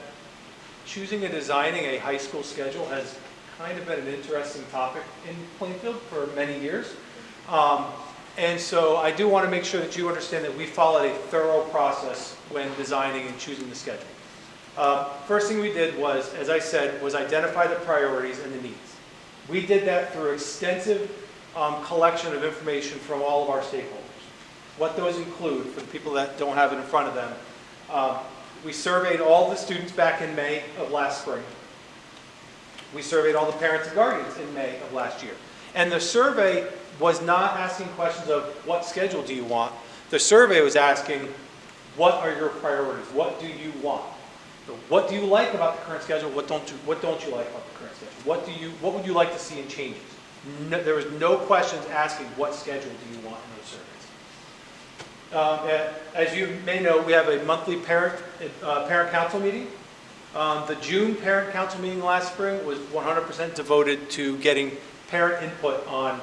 choosing and designing a high school schedule has kind of been an interesting topic in Plainfield for many years. And so I do want to make sure that you understand that we followed a thorough process when designing and choosing the schedule. First thing we did was, as I said, was identify the priorities and the needs. We did that through extensive collection of information from all of our stakeholders. What those include, for the people that don't have it in front of them, we surveyed all the students back in May of last spring. We surveyed all the parents and guardians in May of last year. And the survey was not asking questions of what schedule do you want. The survey was asking, what are your priorities? What do you want? What do you like about the current schedule? What don't you like about the current schedule? What would you like to see in changes? No, there was no questions asking what schedule do you want in those surveys. As you may know, we have a monthly parent council meeting. The June parent council meeting last spring was 100% devoted to getting parent input on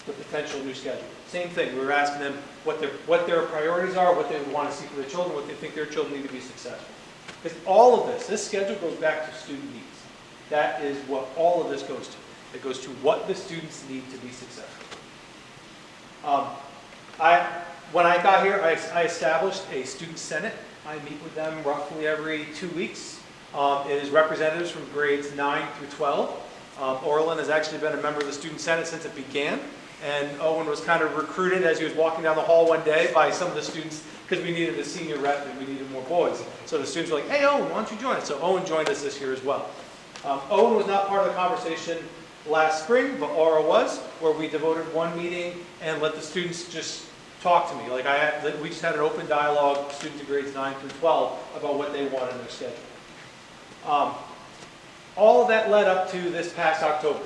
the potential new schedule. Same thing, we were asking them what their priorities are, what they want to see for their children, what they think their children need to be successful. Because all of this schedule goes back to student needs. That is what all of this goes to. It goes to what the students need to be successful. When I got here, I established a student senate. I meet with them roughly every 2 weeks. It is representatives from grades 9 through 12. Orlin has actually been a member of the student senate since it began. And Owen was kind of recruited as he was walking down the hall one day by some of the students, because we needed a senior rep and we needed more boys. So the students were like, hey Owen, why don't you join us? So Owen joined us this year as well. Owen was not part of the conversation last spring, but Aura was, where we devoted one meeting and let the students just talk to me. We just had an open dialogue, students in grades 9 through 12, about what they wanted in their schedule. All of that led up to this past October.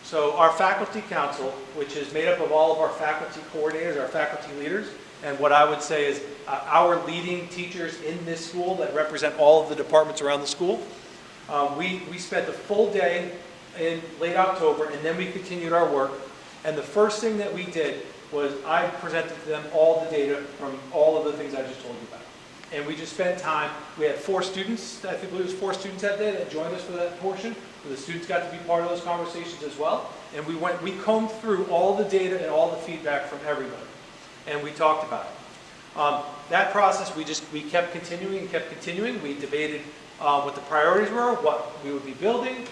So our faculty council, which is made up of all of our faculty coordinators, our faculty leaders, and what I would say is our leading teachers in this school that represent all of the departments around the school. We spent the full day in late October, and then we continued our work. And the first thing that we did was I presented to them all the data from all of the things I just told you about. And we just spent time, we had 4 students, I think it was 4 students that day that joined us for that portion. So the students got to be part of those conversations as well. And we combed through all the data and all the feedback from everybody. And we talked about it. That process, we kept continuing and kept continuing. We debated what the priorities were, what we would be building.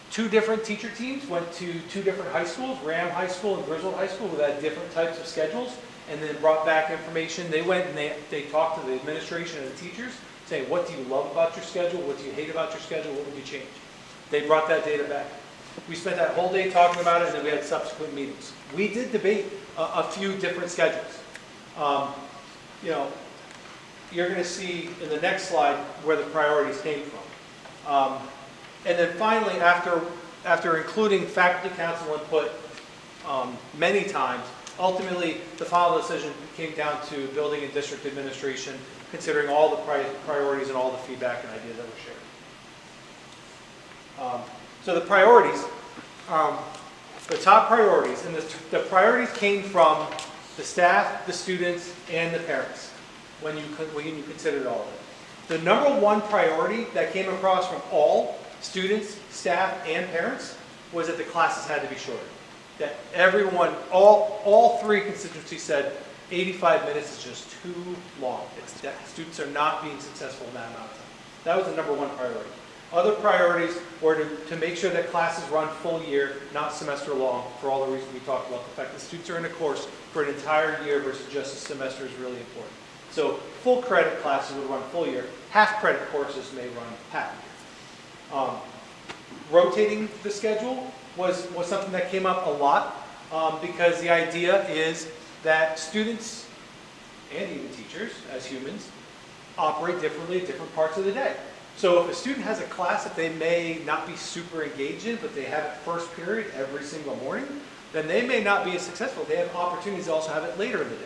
2 different teacher teams went to 2 different high schools, Ram High School and Griswold High School, who had different types of schedules, and then brought back information. They went and they talked to the administration and the teachers, saying, what do you love about your schedule? What do you hate about your schedule? What would you change? They brought that data back. We spent that whole day talking about it, and then we had subsequent meetings. We did debate a few different schedules. You know, you're going to see in the next slide where the priorities came from. And then finally, after including faculty council input many times, ultimately the final decision came down to building and district administration, considering all the priorities and all the feedback and ideas that were shared. So the priorities, the top priorities, and the priorities came from the staff, the students, and the parents when you considered all of it. The number 1 priority that came across from all students, staff, and parents was that the classes had to be shorter. That everyone, all 3 constituencies said 85 minutes is just too long. It's that students are not being successful in that amount of time. That was the number 1 priority. Other priorities were to make sure that classes run full year, not semester long, for all the reasons we talked about. The fact that students are in a course for an entire year versus just a semester is really important. So full credit classes would run full year. Half credit courses may run half year. Rotating the schedule was something that came up a lot because the idea is that students and even teachers, as humans, operate differently at different parts of the day. So if a student has a class that they may not be super engaged in, but they have it first period every single morning, then they may not be as successful. They have opportunities to also have it later in the day.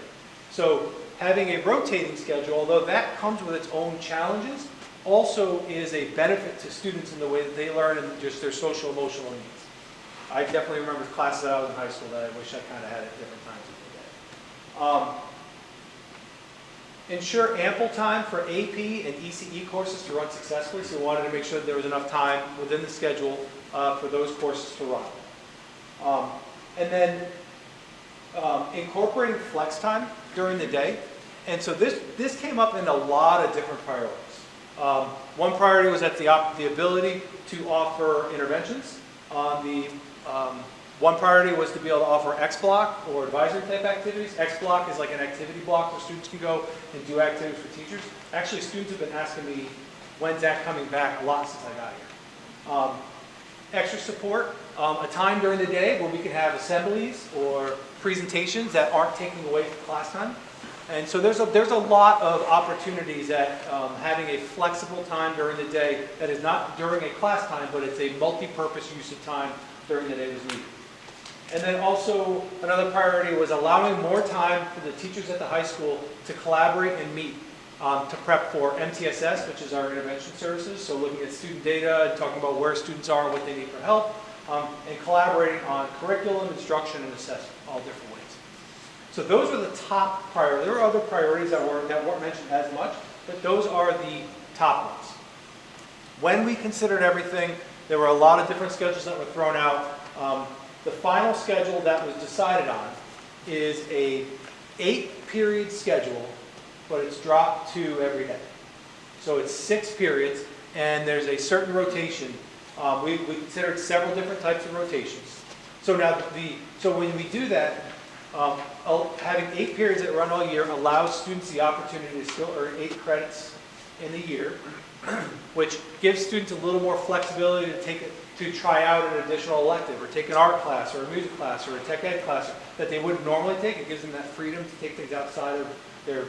So having a rotating schedule, although that comes with its own challenges, also is a benefit to students in the way that they learn and just their social emotional needs. I definitely remember classes that I was in high school that I wish I kind of had at different times of the day. Ensure ample time for AP and ECE courses to run successfully, so we wanted to make sure that there was enough time within the schedule for those courses to run. And then incorporating flex time during the day. And so this came up in a lot of different priorities. One priority was that the ability to offer interventions. One priority was to be able to offer X-block or advisory type activities. X-block is like an activity block where students can go and do activities for teachers. Actually, students have been asking me, when's that coming back, a lot since I got here. Extra support, a time during the day where we can have assemblies or presentations that aren't taking away from class time. And so there's a lot of opportunities at having a flexible time during the day that is not during a class time, but it's a multi-purpose use of time during the day was needed. And then also another priority was allowing more time for the teachers at the high school to collaborate and meet to prep for MTSS, which is our intervention services. So looking at student data and talking about where students are and what they need for help, and collaborating on curriculum, instruction, and assessment, all different ways. So those were the top priorities. There were other priorities that weren't mentioned as much, but those are the top ones. When we considered everything, there were a lot of different schedules that were thrown out. The final schedule that was decided on is a 8-period schedule, but it's dropped to every day. So it's 6 periods, and there's a certain rotation. We considered several different types of rotations. So now, so when we do that, having 8 periods that run all year allows students the opportunity to still earn 8 credits in the year, which gives students a little more flexibility to try out an additional elective, or take an art class, or a music class, or a tech ed class that they wouldn't normally take. It gives them that freedom to take things outside of their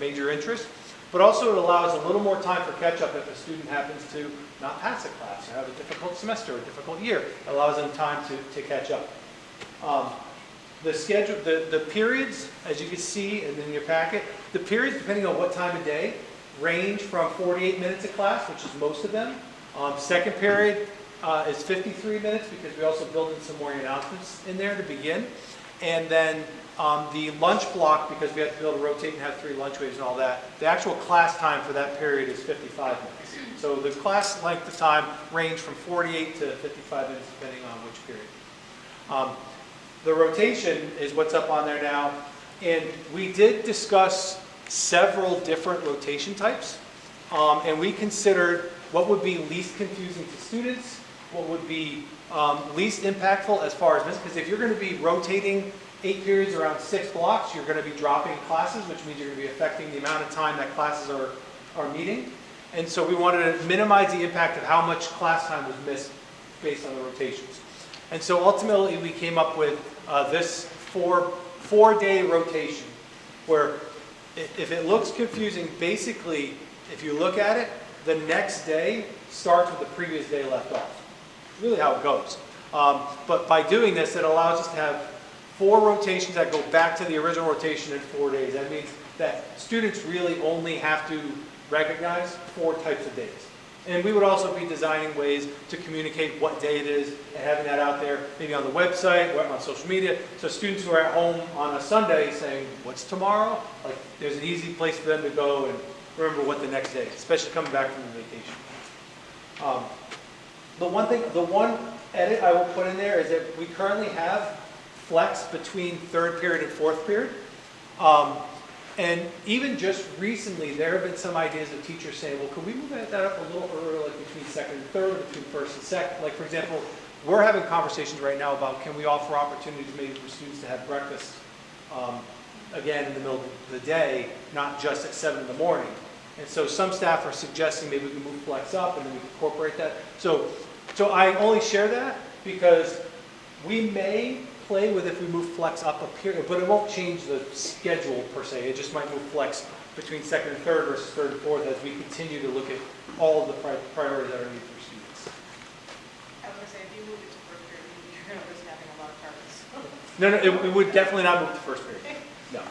major interest. But also it allows a little more time for catch-up if a student happens to not pass a class, or have a difficult semester, or a difficult year. It allows them time to catch up. The schedule, the periods, as you can see in your packet, the periods, depending on what time of day, range from 48 minutes a class, which is most of them. Second period is 53 minutes because we also build in some more announcements in there to begin. And then the lunch block, because we have to be able to rotate and have 3 lunch waves and all that, the actual class time for that period is 55 minutes. So the class length of time range from 48 to 55 minutes depending on which period. The rotation is what's up on there now. And we did discuss several different rotation types. And we considered what would be least confusing to students, what would be least impactful as far as, because if you're going to be rotating 8 periods around 6 blocks, you're going to be dropping classes, which means you're going to be affecting the amount of time that classes are meeting. And so we wanted to minimize the impact of how much class time was missed based on the rotations. And so ultimately we came up with this four-day rotation, where if it looks confusing, basically if you look at it, the next day starts with the previous day left off. Really how it goes. But by doing this, it allows us to have 4 rotations that go back to the original rotation in 4 days. That means that students really only have to recognize 4 types of days. And we would also be designing ways to communicate what day it is and having that out there, maybe on the website, or on social media, so students who are at home on a Sunday saying, what's tomorrow? Like, there's an easy place for them to go and remember what the next day is, especially coming back from the vacation. The one edit I will put in there is that we currently have flex between 3rd period and 4th period. And even just recently, there have been some ideas of teachers saying, well, could we move that up a little earlier, like between 2nd and 3rd, between 1st and 2nd? Like, for example, we're having conversations right now about, can we offer opportunities maybe for students to have breakfast, again, in the middle of the day, not just at 7 in the morning. And so some staff are suggesting maybe we can move flex up and then we can incorporate that. So I only share that because we may play with if we move flex up a period, but it won't change the schedule per se. It just might move flex between 2nd and 3rd versus 3rd and 4th as we continue to look at all of the priorities that are needed for students. I was going to say, if you move it to 1st period, you're going to risk having a lot of targets. No, it would definitely not move to 1st period. No.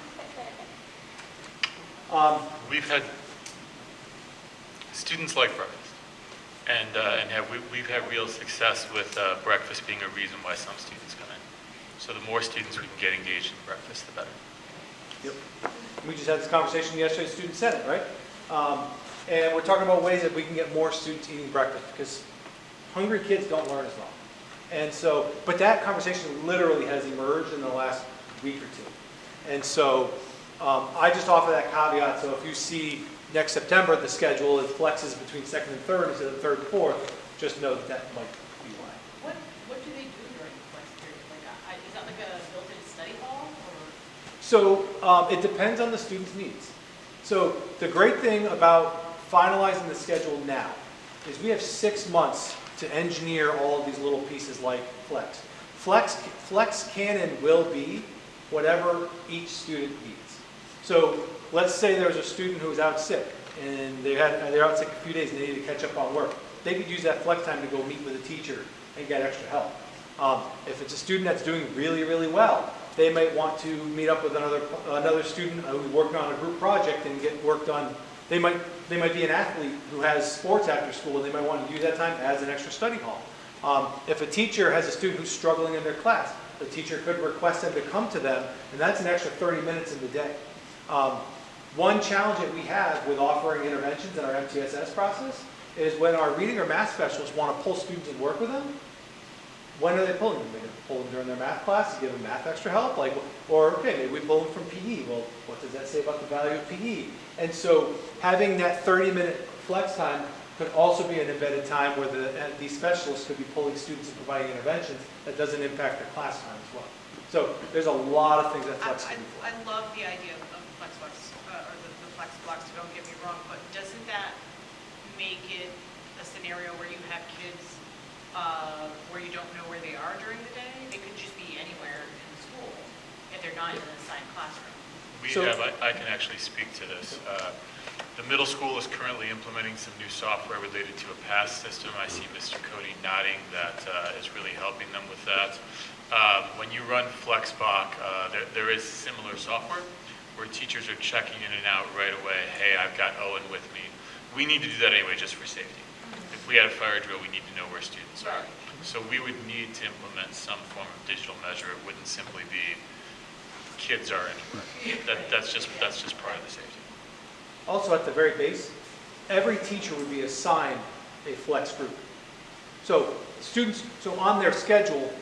We've had students like breakfast, and we've had real success with breakfast being a reason why some students come in. So the more students we can get engaged in breakfast, the better. Yep. We just had this conversation yesterday at Student Senate, right? And we're talking about ways that we can get more students eating breakfast, because hungry kids don't learn as well. And so, but that conversation literally has emerged in the last week or 2. And so I just offer that caveat. So if you see next September the schedule, it flexes between 2nd and 3rd instead of 3rd and 4th, just know that that might be why. What do they do during the flex period? Like, is that like a built-in study hall? Or? So it depends on the student's needs. So the great thing about finalizing the schedule now is we have 6 months to engineer all of these little pieces like flex. Flex can and will be whatever each student needs. So let's say there's a student who's out sick and they're out sick a few days and they need to catch up on work. They could use that flex time to go meet with a teacher and get extra help. If it's a student that's doing really, really well, they might want to meet up with another student who's working on a group project and get work done. They might be an athlete who has sports after school and they might want to use that time as an extra study hall. If a teacher has a student who's struggling in their class, the teacher could request them to come to them, and that's an extra 30 minutes in the day. One challenge that we have with offering interventions in our MTSS process is when our reading or math specialists want to pull students and work with them, when are they pulling them? They pull them during their math class to give them math extra help? Or okay, maybe we pull them from PE. Well, what does that say about the value of PE? And so having that 30-minute flex time could also be an embedded time where these specialists could be pulling students and providing interventions that doesn't impact their class time as well. So there's a lot of things that flex can do. I love the idea of flex blocks, or the flex blocks, don't get me wrong, but doesn't that make it a scenario where you have kids where you don't know where they are during the day? They could just be anywhere in the school if they're not in an assigned classroom. I can actually speak to this. The middle school is currently implementing some new software related to a pass system. I see Mr. Cody nodding that is really helping them with that. When you run FlexBox, there is similar software where teachers are checking in and out right away. Hey, I've got Owen with me. We need to do that anyway just for safety. If we had a fire drill, we need to know where students are. So we would need to implement some form of digital measure. It wouldn't simply be kids are anywhere. That's just part of the safety. Also, at the very base, every teacher would be assigned a flex group. So students, so on their schedule,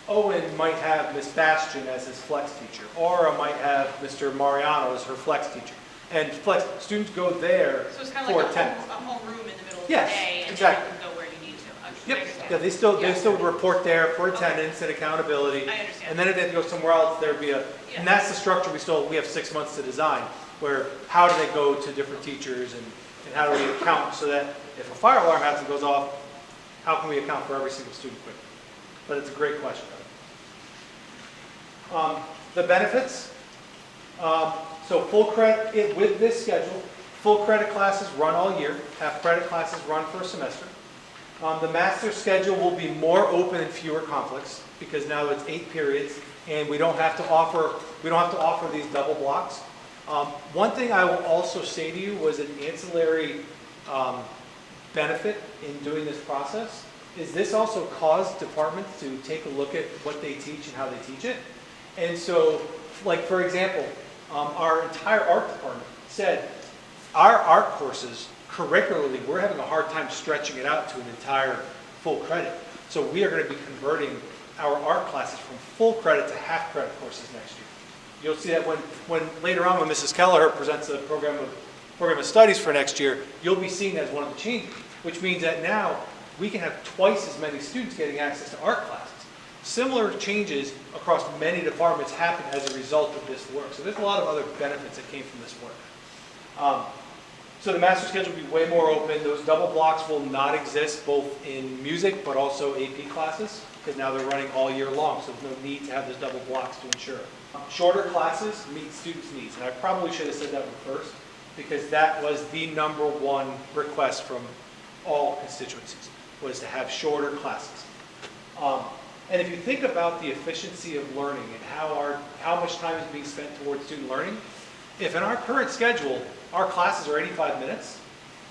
Owen might have Miss Bastian as his flex teacher. Aura might have Mr. Mariano as her flex teacher. And flex students go there So it's kind for of like attendance. a home room in the middle of Yes, the day, and exactly. then you can go where you need to. I Yep. understand. Yeah, they still would report there for attendance and accountability. I understand. And then if they had to go somewhere else, there'd be a, and that's the structure we have 6 months to design, where how do they go to different teachers and how do we account so that if a fire alarm happens and goes off, how can we account for every single student quickly? But it's a great question. The benefits, so full credit, with this schedule, full credit classes run all year, half credit classes run for a semester. The master schedule will be more open and fewer conflicts because now it's 8 periods and we don't have to offer these double blocks. One thing I will also say to you was an ancillary benefit in doing this process is this also caused departments to take a look at what they teach and how they teach it. And so, like for example, our entire art department said our art courses curricularly, we're having a hard time stretching it out to an entire full credit. So we are going to be converting our art classes from full credit to half credit courses next year. You'll see that when later on when Mrs. Kelleher presents the program of studies for next year, you'll be seeing that as one of the changes, which means that now we can have twice as many students getting access to art classes. Similar changes across many departments happen as a result of this work. So there's a lot of other benefits that came from this work. So the master schedule will be way more open. Those double blocks will not exist both in music but also AP classes because now they're running all year long. So there's no need to have those double blocks to ensure. Shorter classes meet students' needs. And I probably should have said that one first because that was the #1 request from all constituencies was to have shorter classes. And if you think about the efficiency of learning and how much time is being spent towards student learning, if in our current schedule, our classes are 85 minutes,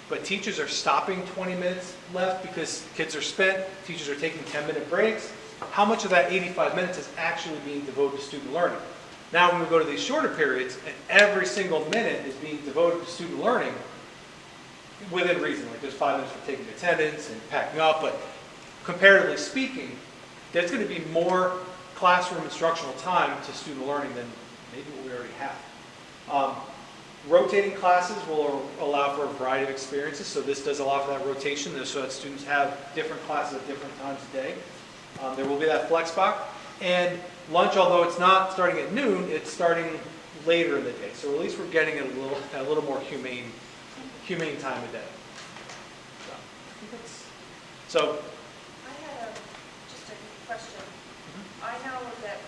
but teachers are stopping 20 minutes left because kids are spent, teachers are taking 10-minute breaks, how much of that 85 minutes is actually being devoted to student learning? Now when we go to these shorter periods, and every single minute is being devoted to student learning, within reason, like there's 5 minutes for taking attendance and packing up, but comparatively speaking, there's going to be more classroom instructional time to student learning than maybe what we already have. Rotating classes will allow for a variety of experiences, so this does allow for that rotation so that students have different classes at different times a day. There will be that flex box, and lunch, although it's not starting at noon, it's starting later in the day, so at least we're getting a little more humane time of day. So I had just a question. I know that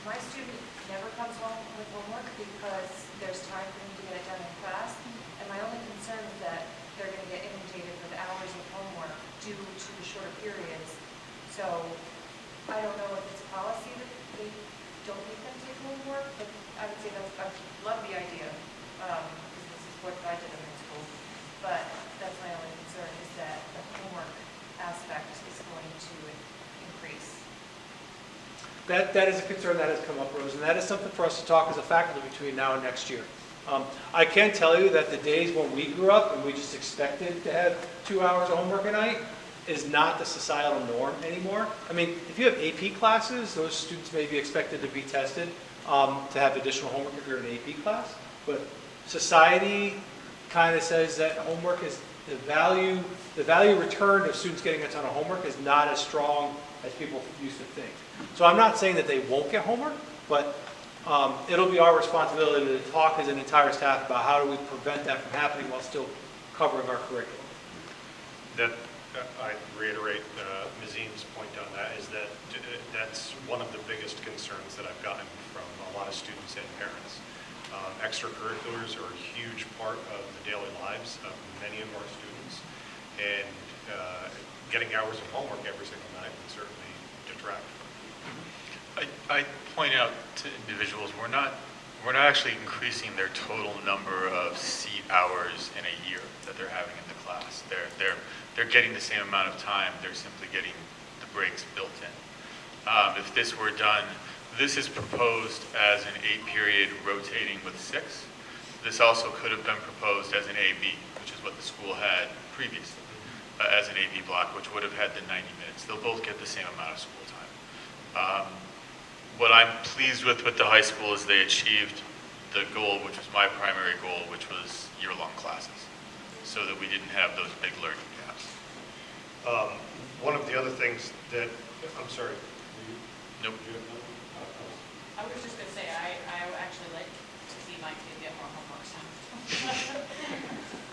my student never comes home with homework because there's time for me to get it done in class. And my only concern is that they're going to get inundated with hours of homework due to the shorter periods. So I don't know if it's policy that they don't make them take homework, but I would say I love the idea because this is what I did in high school. But that's my only concern is that the homework aspect is going to increase. that is a concern that has come up, Rose, and that is something for us to talk as a faculty between now and next year. I can tell you that the days when we grew up and we just expected to have 2 hours of homework a night is not the societal norm anymore. I mean, if you have AP classes, those students may be expected to be tested to have additional homework if you're in an AP class, but society kind of says that homework is the value return of students getting a ton of homework is not as strong as people used to think. So I'm not saying that they won't get homework, but it'll be our responsibility to talk as an entire staff about how do we prevent that from happening while still covering our curriculum. That I reiterate Ms. Eames' point on that is that that's one of the biggest concerns that I've gotten from a lot of students and parents. Extracurriculars are a huge part of the daily lives of many of our students, and getting hours of homework every single night would certainly detract. I point out to individuals, we're not actually increasing their total number of seat hours in a year that they're having in the class. They're getting the same amount of time. They're simply getting the breaks built in. If this were done, this is proposed as an 8-period rotating with 6. This also could have been proposed as an AB, which is what the school had previously, as an AB block, which would have had the 90 minutes. They'll both get the same amount of school time. What I'm pleased with the high school is they achieved the goal, which was my primary goal, which was year-long classes, so that we didn't have those big learning gaps. One of the other things that, I'm sorry. Nope. I was just gonna say, I actually like to see my kid get more homework, so.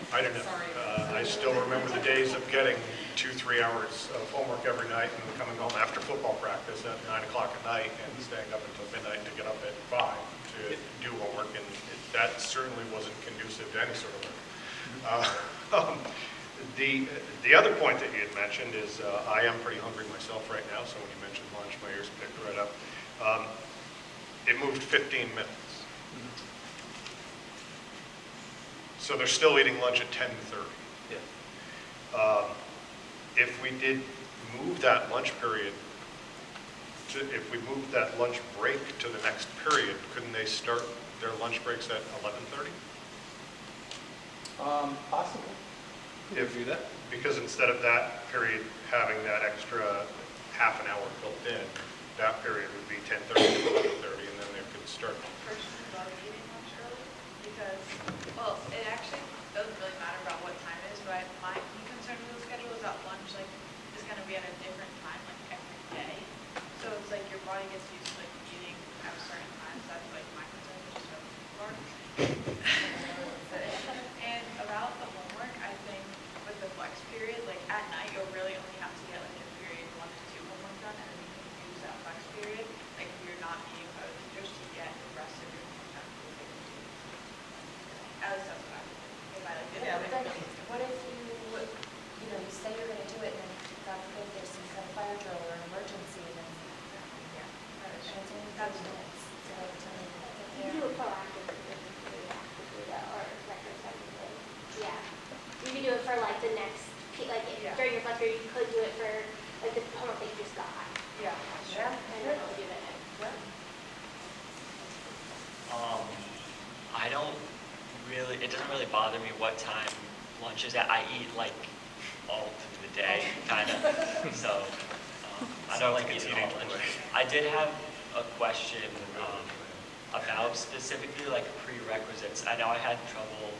I don't know. Sorry. I still remember the days of getting 2-3 hours of homework every night and coming home after football practice at 9 o'clock at night and staying up until midnight to get up at 5 to do homework, and that certainly wasn't conducive to any sort of learning. The other point that you had mentioned is I am pretty hungry myself right now, so when you mentioned lunch, my ears picked right up. It moved 15 minutes. So they're still eating lunch at 10:30. Yeah. If we did move that lunch period, if we moved that lunch break to the next period, couldn't they start their lunch breaks at 11:30? Possible. If you do that? Because instead of that period having that extra half an hour built in, that period would be 10:30 to 11:30, and then they could start. Personally, about eating lunch early, because, well, it actually doesn't really matter about what time it is, but my concern with the schedule is that lunch, like, is gonna be at a different time, like, every day. So it's like your body gets used to, like, eating at a certain time, so that's, like, my concern, which is really important. And about the homework, I think with the flex period, like, at night, you'll really only have to get, like, your period 1 to 2 homework done, and then you can use that flex period, like, if you're not meeting with other teachers to get the rest of your homework done. At least that's what I think. If I like, Yeah, but then what if you know, you say you're gonna do it, and then God forbid there's some kind of fire drill or an emergency, and then, Yeah, that is and it's only That's 30 minutes, so by the time you get You there. do it proactively, or retrospectively. Yeah. You can do it for like the next, like Yeah. during your flex period, you could do it for like the homework that you just got. Yeah. Yeah. And then we'll do it. I don't really, it doesn't really bother me what time lunch is at. I eat like all through the day, kind of. So I don't like eating all lunch. I did have a question about specifically like prerequisites. I know I had trouble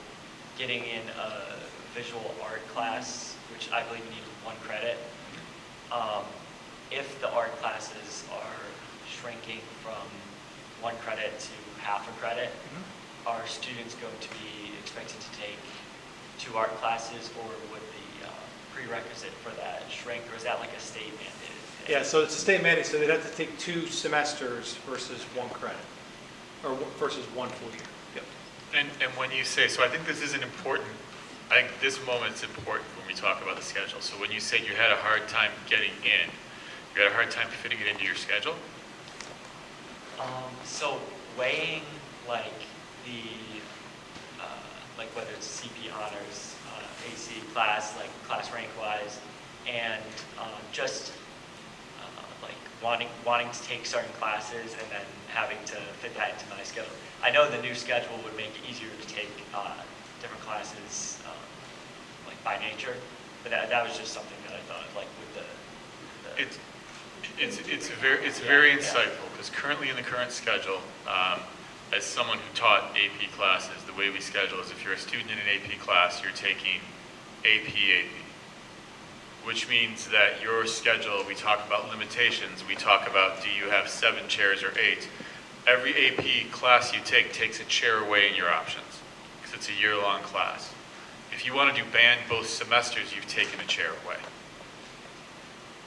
getting in a visual art class, which I believe you need 1 credit. If the art classes are shrinking from 1 credit to half a credit, are students going to be expected to take 2 art classes, or would the prerequisite for that shrink, or is that like a state mandated thing? Yeah, so it's a state mandate, so they'd have to take 2 semesters versus 1 credit, or versus 1 full year. Yep. And when you say, so I think this is an important, I think this moment's important when we talk about the schedule. So when you say you had a hard time getting in, you had a hard time fitting it into your schedule? So weighing like the, like whether it's CP honors, AC class, like class rank wise, and just like wanting to take certain classes and then having to fit that into my schedule. I know the new schedule would make it easier to take different classes like by nature, but that was just something that I thought like with the It's very insightful, because currently in the current schedule, as someone who taught AP classes, the way we schedule is if you're a student in an AP class, you're taking AP, which means that your schedule, we talk about limitations, we talk about do you have 7 chairs or 8. Every AP class you take takes a chair away in your options, because it's a year-long class. If you want to do band both semesters, you've taken a chair away.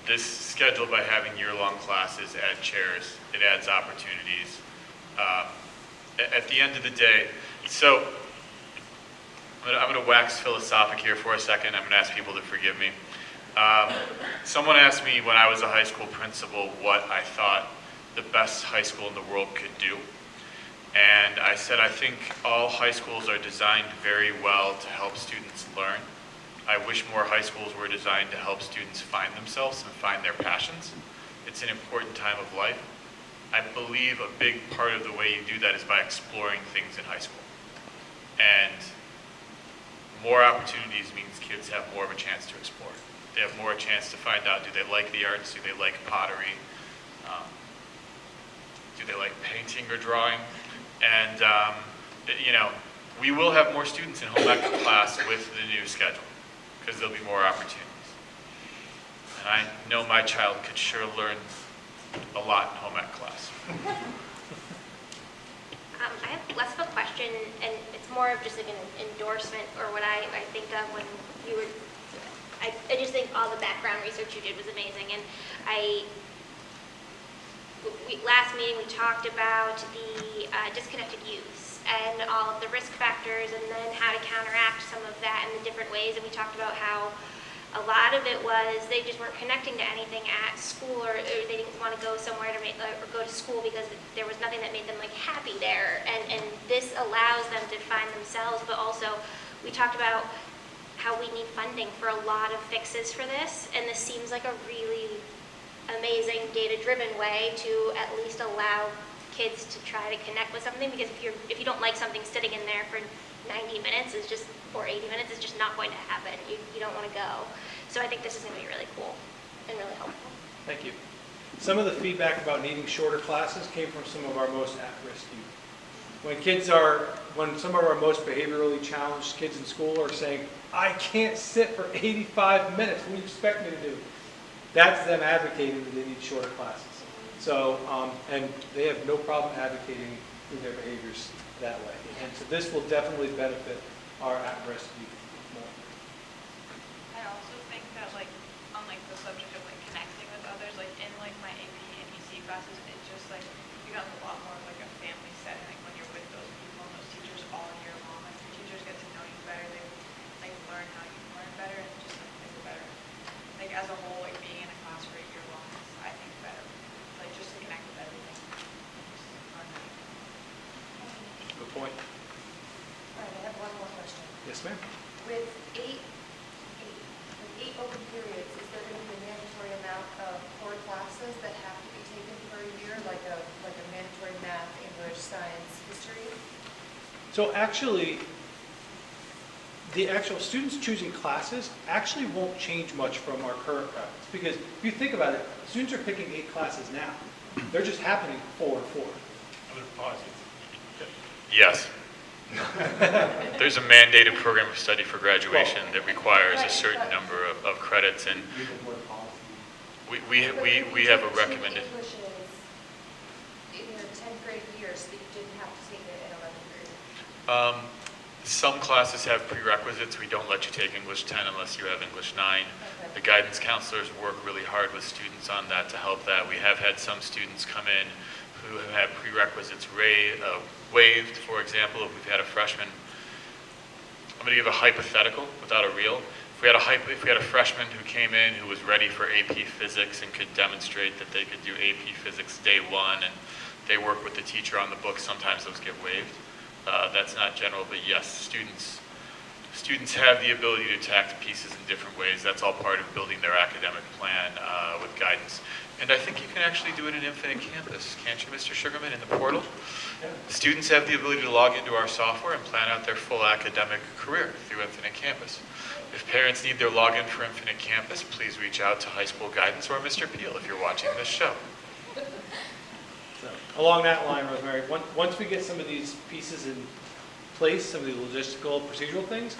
This schedule, by having year-long classes, add chairs, it adds opportunities. At the end of the day, so I'm going to wax philosophic here for a second. I'm going to ask people to forgive me. Someone asked me when I was a high school principal what I thought the best high school in the world could do. And I said, I think all high schools are designed very well to help students learn. I wish more high schools were designed to help students find themselves and find their passions. It's an important time of life. I believe a big part of the way you do that is by exploring things in high school. And more opportunities means kids have more of a chance to explore. They have more a chance to find out, do they like the arts, do they like pottery, do they like painting or drawing? And, you know, we will have more students in home ec class with the new schedule because there'll be more opportunities. And I know my child could sure learn a lot in home ec class. I have less of a question, and it's more of just like an endorsement, or what I think of when you were, I just think all the background research you did was amazing, and last meeting we talked about the disconnected youth and all of the risk factors, and then how to counteract some of that in the different ways, and we talked about how a lot of it was they just weren't connecting to anything at school, or they didn't want to go somewhere to or go to school because there was nothing that made them like happy there. And this allows them to find themselves, but also we talked about how we need funding for a lot of fixes for this, and this seems like a really amazing data-driven way to at least allow kids to try to connect with something, because if you don't like something sitting in there for 90 minutes is just, or 80 minutes is just not going to happen. You don't want to go. So I think this is going to be really cool and really helpful. Thank you. Some of the feedback about needing shorter classes came from some of our most at-risk youth. When some of our most behaviorally challenged kids in school are saying, I can't sit for 85 minutes, what do you expect me to do? That's them advocating that they need shorter classes. So, and they have no problem advocating through their behaviors that way. And so this will definitely benefit our at-risk youth more. I also think that, like, on like the subject of like connecting with others, like in like my AP and EC classes, it just like becomes a lot more of like a family setting. Like when you're with those people and those teachers all year long, like your teachers get to know you better, they like learn how you learn better, and just like think better. Like as a whole, like being in a class for a year long is, I think, better. Like just to connect with everything. Just learn that. Good point. All right, I have one more question. Yes, ma'am. With eight open periods, is there going to be a mandatory amount of core classes that have to be taken for a year, like a mandatory math, English, science, history? So actually, the actual students choosing classes actually won't change much from our current practice. Because if you think about it, students are picking 8 classes now. They're just happening 4 and 4. I'm going to pause you. Yes. There's a mandated program of study for graduation that requires a certain number of credits, and we have a recommended. English is in your 10th grade year, so you didn't have to take it in 11th grade. Some classes have prerequisites. We don't let you take English 10 unless you have English 9. Okay. The guidance counselors work really hard with students on that to help that. We have had some students come in who have had prerequisites waived. For example, if we've had a freshman, I'm going to give a hypothetical without a real. If we had a freshman who came in who was ready for AP Physics and could demonstrate that they could do AP Physics day 1, and they work with the teacher on the book, sometimes those get waived. That's not general, but yes, students have the ability to attack pieces in different ways. That's all part of building their academic plan with guidance. And I think you can actually do it in Infinite Campus, can't you, Mr. Sugarman, in the portal? Yeah. Students have the ability to log into our software and plan out their full academic career through Infinite Campus. If parents need their login for Infinite Campus, please reach out to high school guidance or Mr. Peel if you're watching this show. So, along that line, Rosemary, once we get some of these pieces in place, some of the logistical, procedural things,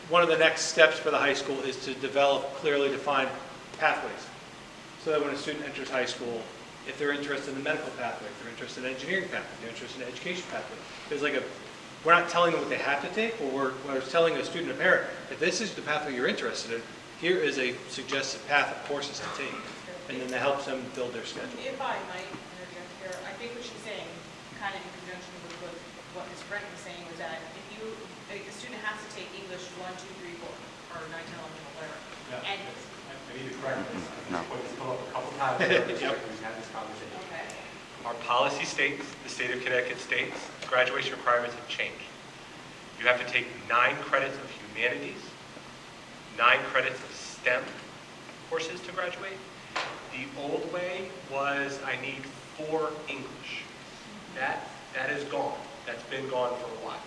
one of the next steps for the high school is to develop clearly defined pathways. So that when a student enters high school, if they're interested in the medical pathway, if they're interested in engineering pathway, if they're interested in the education pathway, there's like we're not telling them what they have to take, but we're telling a student or parent, if this is the pathway you're interested in, here is a suggested path of courses to take. And then that helps them build their schedule. If I might interject here, I think what she's saying, kind of in conjunction with what Ms. Brenton was saying, was that if a student has to take English 1, 2, 3, 4, or 9, 10, 11, whatever, Yeah. and I need to correct this. This point has come up a couple times. We've had this conversation. okay. Our policy states, the state of Connecticut states, graduation requirements have changed. You have to take 9 credits of humanities, 9 credits of STEM courses to graduate. The old way was I need 4 English. That is gone. That's been gone for a while.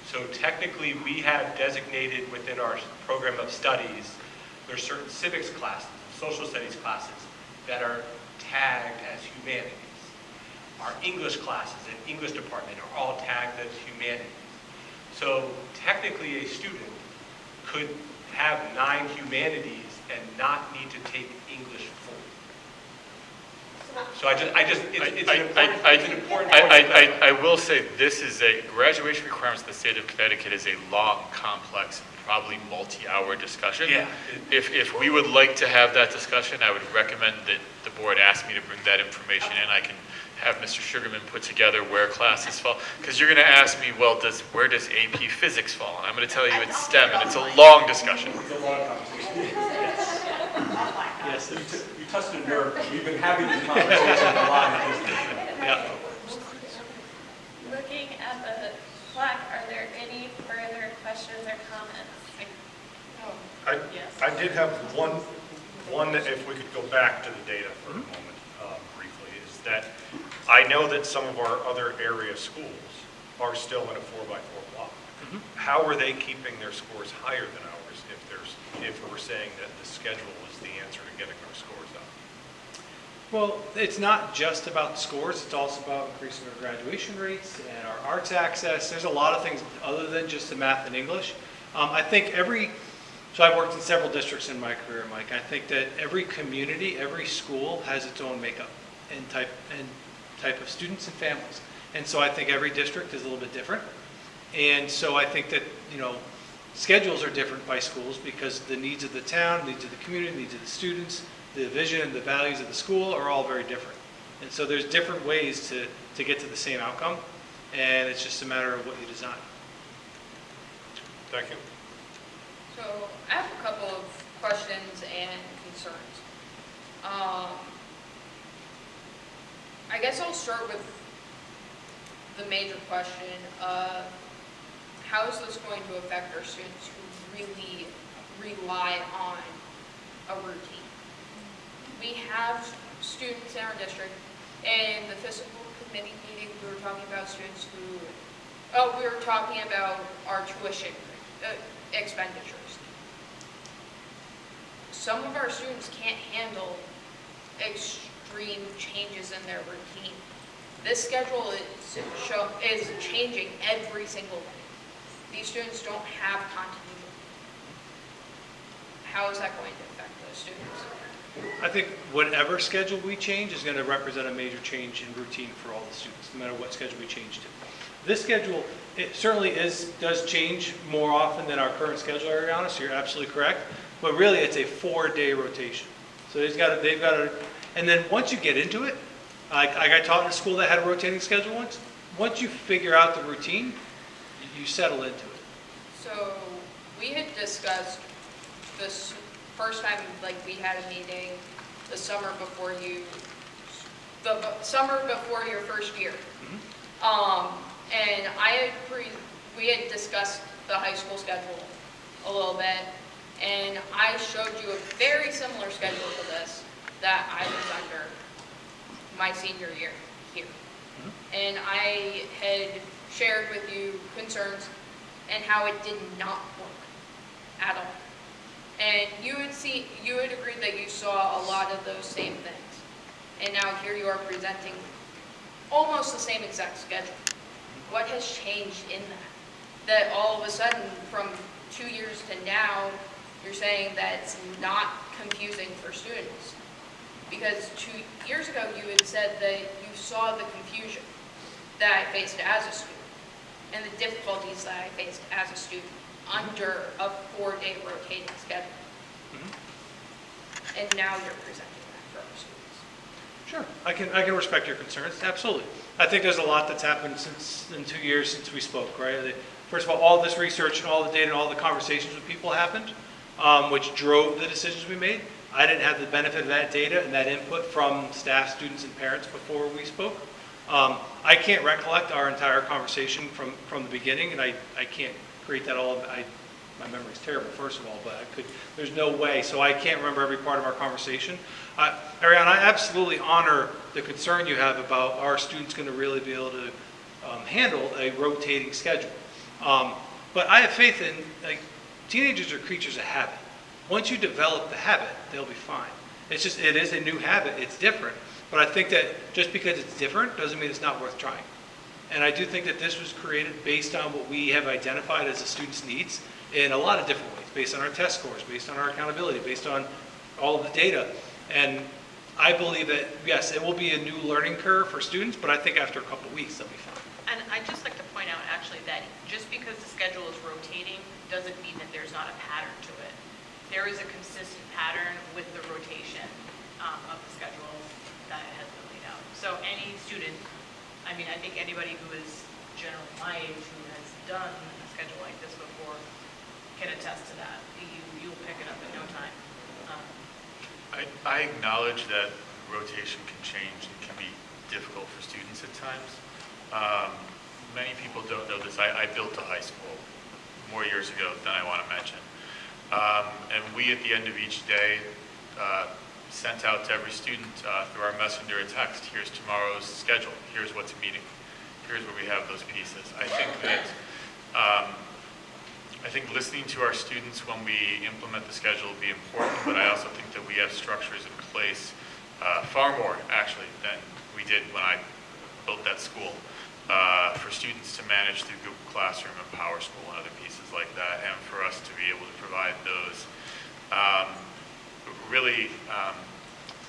So technically, we have designated within our program of studies, there's certain civics classes, social studies classes that are tagged as humanities. Our English classes and English department are all tagged as humanities. So technically, a student could have 9 humanities and not need to take English full. So it's an important point. I will say this is a graduation requirements of the state of Connecticut is a long, complex, probably multi-hour discussion. Yeah. If we would like to have that discussion, I would recommend that the board ask me to bring that information in. I can have Mr. Sugarman put together where classes fall. Because you're going to ask me, well, where does AP Physics fall? And I'm going to tell you it's STEM, and it's a long discussion. It's a long conversation. Yes, you touched a nerve. We've been having these conversations a lot. Yeah. Looking at the plaque, are there any further questions or comments? I did have one, if we could go back to the data for a moment briefly, is that I know that some of our other area schools are still in a 4x4 block. How are they keeping their scores higher than ours if we're saying that the schedule is the answer to getting our scores up? Well, it's not just about the scores, it's also about increasing our graduation rates and our arts access. There's a lot of things other than just the math and English. I think so I've worked in several districts in my career, Mike. I think that every community, every school has its own makeup and type of students and families. And so I think every district is a little bit different. And so I think that, schedules are different by schools because the needs of the town, needs of the community, needs of the students, the vision and the values of the school are all very different. And so there's different ways to get to the same outcome, and it's just a matter of what you design. Thank you. So I have a couple of questions and concerns. I guess I'll start with the major question of how is this going to affect our students who really rely on a routine? We have students in our district, in the fiscal committee meeting, we were talking about students we were talking about our tuition expenditures. Some of our students can't handle extreme changes in their routine. This schedule is changing every single day. These students don't have continuity. How is that going to affect those students? I think whatever schedule we change is going to represent a major change in routine for all the students, no matter what schedule we change to. This schedule, it certainly does change more often than our current schedule, Ariana, so you're absolutely correct. But really, it's a 4-day rotation. So they've got to, and then once you get into it, I got taught in a school that had a rotating schedule once. Once you figure out the routine, you settle into it. So we had discussed this first time, we had a meeting the summer before your first year. And we had discussed the high school schedule a little bit, and I showed you a very similar schedule to this that I was under my senior year here. And I had shared with you concerns and how it did not work at all. And you had agreed that you saw a lot of those same things. And now here you are presenting almost the same exact schedule. What has changed in that? That all of a sudden, from 2 years to now, you're saying that it's not confusing for students. Because 2 years ago, you had said that you saw the confusion that I faced as a student and the difficulties that I faced as a student under a 4-day rotating schedule. And now you're presenting that for our students. Sure, I can respect your concerns, absolutely. I think there's a lot that's happened in 2 years since we spoke, right? First of all this research and all the data and all the conversations with people happened, which drove the decisions we made. I didn't have the benefit of that data and that input from staff, students, and parents before we spoke. I can't recollect our entire conversation from the beginning, and I can't create that all. my memory's terrible, first of all, but there's no way, so I can't remember every part of our conversation. Ariana, I absolutely honor the concern you have about our students going to really be able to handle a rotating schedule. But I have faith in, like, teenagers are creatures of habit. Once you develop the habit, they'll be fine. It's just, it is a new habit, it's different. But I think that just because it's different doesn't mean it's not worth trying. And I do think that this was created based on what we have identified as the students' needs in a lot of different ways, based on our test scores, based on our accountability, based on all of the data. And I believe that, yes, it will be a new learning curve for students, but I think after a couple of weeks, they'll be fine. And I'd just like to point out actually that just because the schedule is rotating doesn't mean that there's not a pattern to it. There is a consistent pattern with the rotation of the schedule that has been laid out. So any student, I mean, I think anybody who is generally my age who has done a schedule like this before can attest to that. You'll pick it up in no time. I acknowledge that rotation can change and can be difficult for students at times. Many people don't know this. I built a high school more years ago than I want to mention. And we, at the end of each day, sent out to every student through our messenger a text, here's tomorrow's schedule, here's what's meeting, here's where we have those pieces. I think listening to our students when we implement the schedule will be important, but I also think that we have structures in place, far more actually than we did when I built that school, for students to manage through Google Classroom and PowerSchool and other pieces like that, and for us to be able to provide those really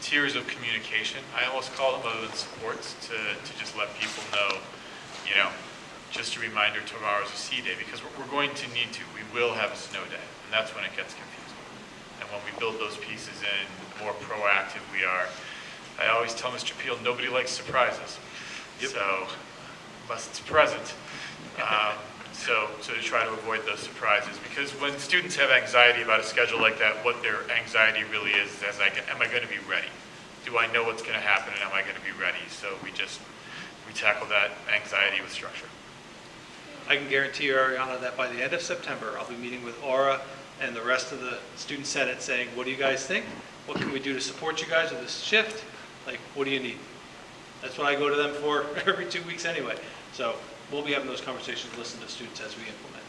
tiers of communication, I almost call them, other than supports, to just let people know, you know, just a reminder, tomorrow's a C day, because we're going to need to. We will have a snow day, and that's when it gets confusing. And when we build those pieces in, the more proactive we are. I always tell Mr. Peel, nobody likes surprises. Yep. So, unless it's present. So to try to avoid those surprises, because when students have anxiety about a schedule like that, what their anxiety really is am I going to be ready? Do I know what's going to happen, and am I going to be ready? So we tackle that anxiety with structure. I can guarantee you, Ariana, that by the end of September, I'll be meeting with Aura and the rest of the Student Senate saying, what do you guys think? What can we do to support you guys with this shift? Like, what do you need? That's what I go to them for every 2 weeks anyway. So we'll be having those conversations, listen to students as we implement.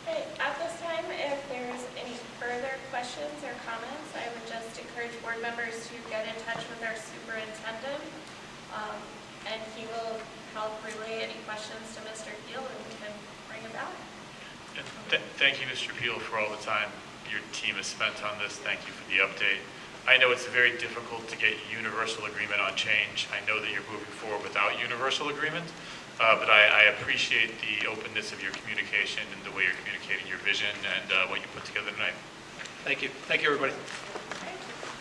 Okay, at this time, if there's any further questions or comments, I would just encourage board members to get in touch with our superintendent, and he will help relay any questions to Mr. Peel, and we can bring it back. And thank you, Mr. Peel, for all the time your team has spent on this. Thank you for the update. I know it's very difficult to get universal agreement on change. I know that you're moving forward without universal agreement, but I appreciate the openness of your communication and the way you're communicating your vision and what you put together tonight. Thank you. Thank you, everybody. Okay.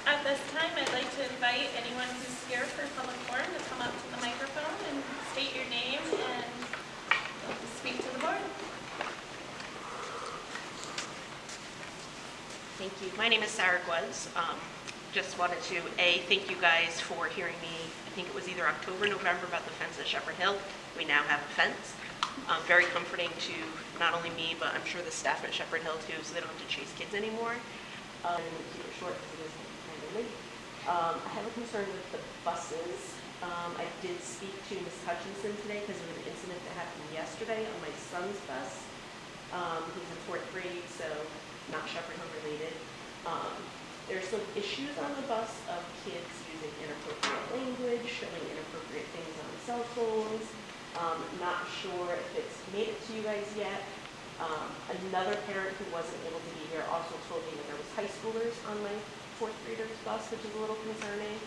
At this time, I'd like to invite anyone who's here for public forum to come up to the microphone and state your name and speak to the board. Thank you. My name is Sarah Gwez. Just wanted to, thank you guys for hearing me, I think it was either October, November, about the fence at Shepherd Hill. We now have a fence. Very comforting to not only me, but I'm sure the staff at Shepherd Hill too, so they don't have to chase kids anymore. I'm going to keep it short because it is kind of late. I have a concern with the buses. I did speak to Ms. Hutchinson today because of an incident that happened yesterday on my son's bus. He's in 4th grade, so not Shepherd Hill related. There's some issues on the bus of kids using inappropriate language, showing inappropriate things on cell phones. Not sure if it's made it to you guys yet. Another parent who wasn't able to be here also told me that there was high schoolers on my 4th grader's bus, which is a little concerning.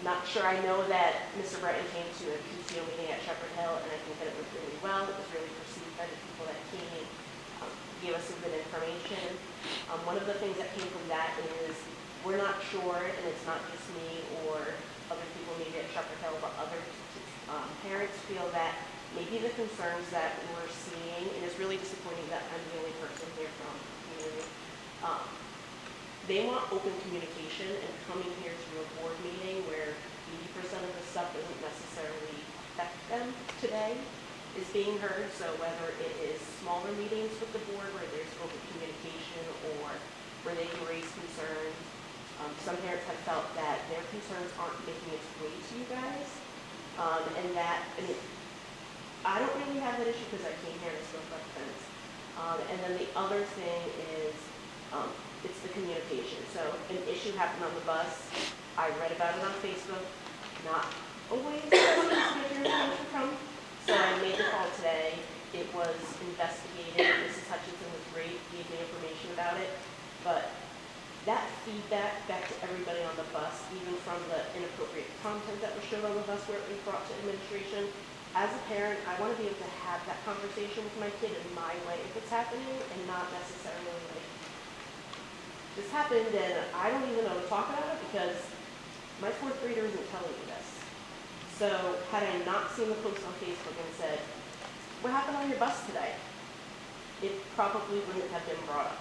Not sure. I know that Mr. Brenton came to a PTO meeting at Shepherd Hill, and I think that it went really well. It was really perceived by the people that came, gave us some good information. One of the things that came from that is we're not sure, and it's not just me or other people maybe at Shepherd Hill, but other parents feel that maybe the concerns that we're seeing, and it's really disappointing that I'm the only person here from the community, they want open communication, and coming here to a board meeting where 80% of the stuff doesn't necessarily affect them today is being being heard, so whether it is smaller meetings with the board where there's open communication or where they can raise concerns. Some parents have felt that their concerns aren't making its way to you guys, and that, I mean, I don't really have that issue because I came here and I spoke about the fence. And then the other thing is, it's the communication. So an issue happened on the bus. I read about it on Facebook, not always to get your information from. So I made the call today. It was investigated. Mrs. Hutchinson was great, gave me information about it. But that feedback back to everybody on the bus, even from the inappropriate content that was shown on the bus where it was brought to administration, as a parent, I want to be able to have that conversation with my kid in my way if it's happening and not necessarily like, this happened and I don't even know to talk about it because my fourth grader isn't telling me this. So had I not seen the post on Facebook and said, what happened on your bus today? It probably wouldn't have been brought up.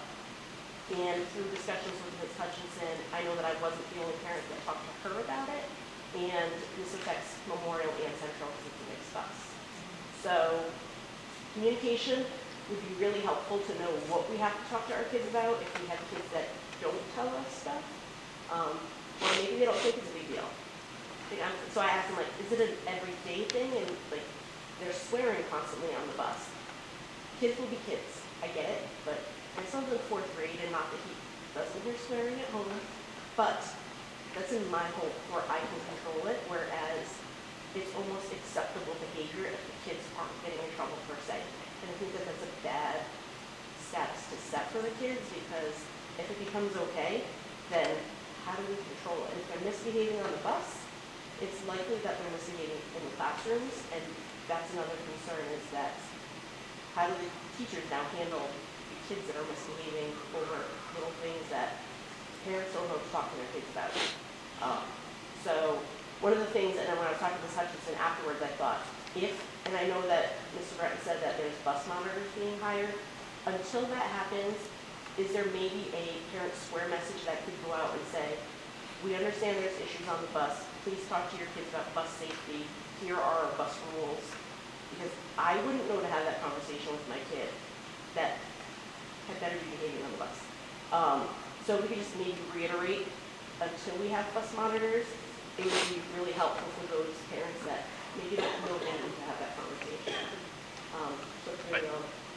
And through discussions with Ms. Hutchinson, I know that I wasn't the only parent that talked to her about it. And this affects Memorial and Central because it's a mixed bus. So communication would be really helpful to know what we have to talk to our kids about if we have kids that don't tell us stuff. Or maybe they don't think it's a big deal. So I asked them, like, is it an everyday thing? And like, they're swearing constantly on the bus. Kids will be kids. I get it. But my son's in fourth grade, and not that he doesn't hear swearing at home. But that's in my home where I can control it, whereas it's almost acceptable behavior if the kids aren't getting in trouble per se. And I think that that's a bad status to set for the kids because if it becomes okay, then how do we control it? And if they're misbehaving on the bus, it's likely that they're misbehaving in the classrooms, and that's another concern is that how do the teachers now handle the kids that are misbehaving over little things that parents don't know to talk to their kids about. So one of the things, and then when I was talking to Ms. Hutchinson afterwards, I thought, and I know that Mr. Brenton said that there's bus monitors being hired, until that happens, is there maybe a parent swear message that could go out and say, we understand there's issues on the bus, please talk to your kids about bus safety, here are our bus rules, because I wouldn't know to have that conversation with my kid that had better be behaving on the bus. So if we could just maybe reiterate until we have bus monitors, it would be really helpful for those parents that maybe don't know they need to have that conversation.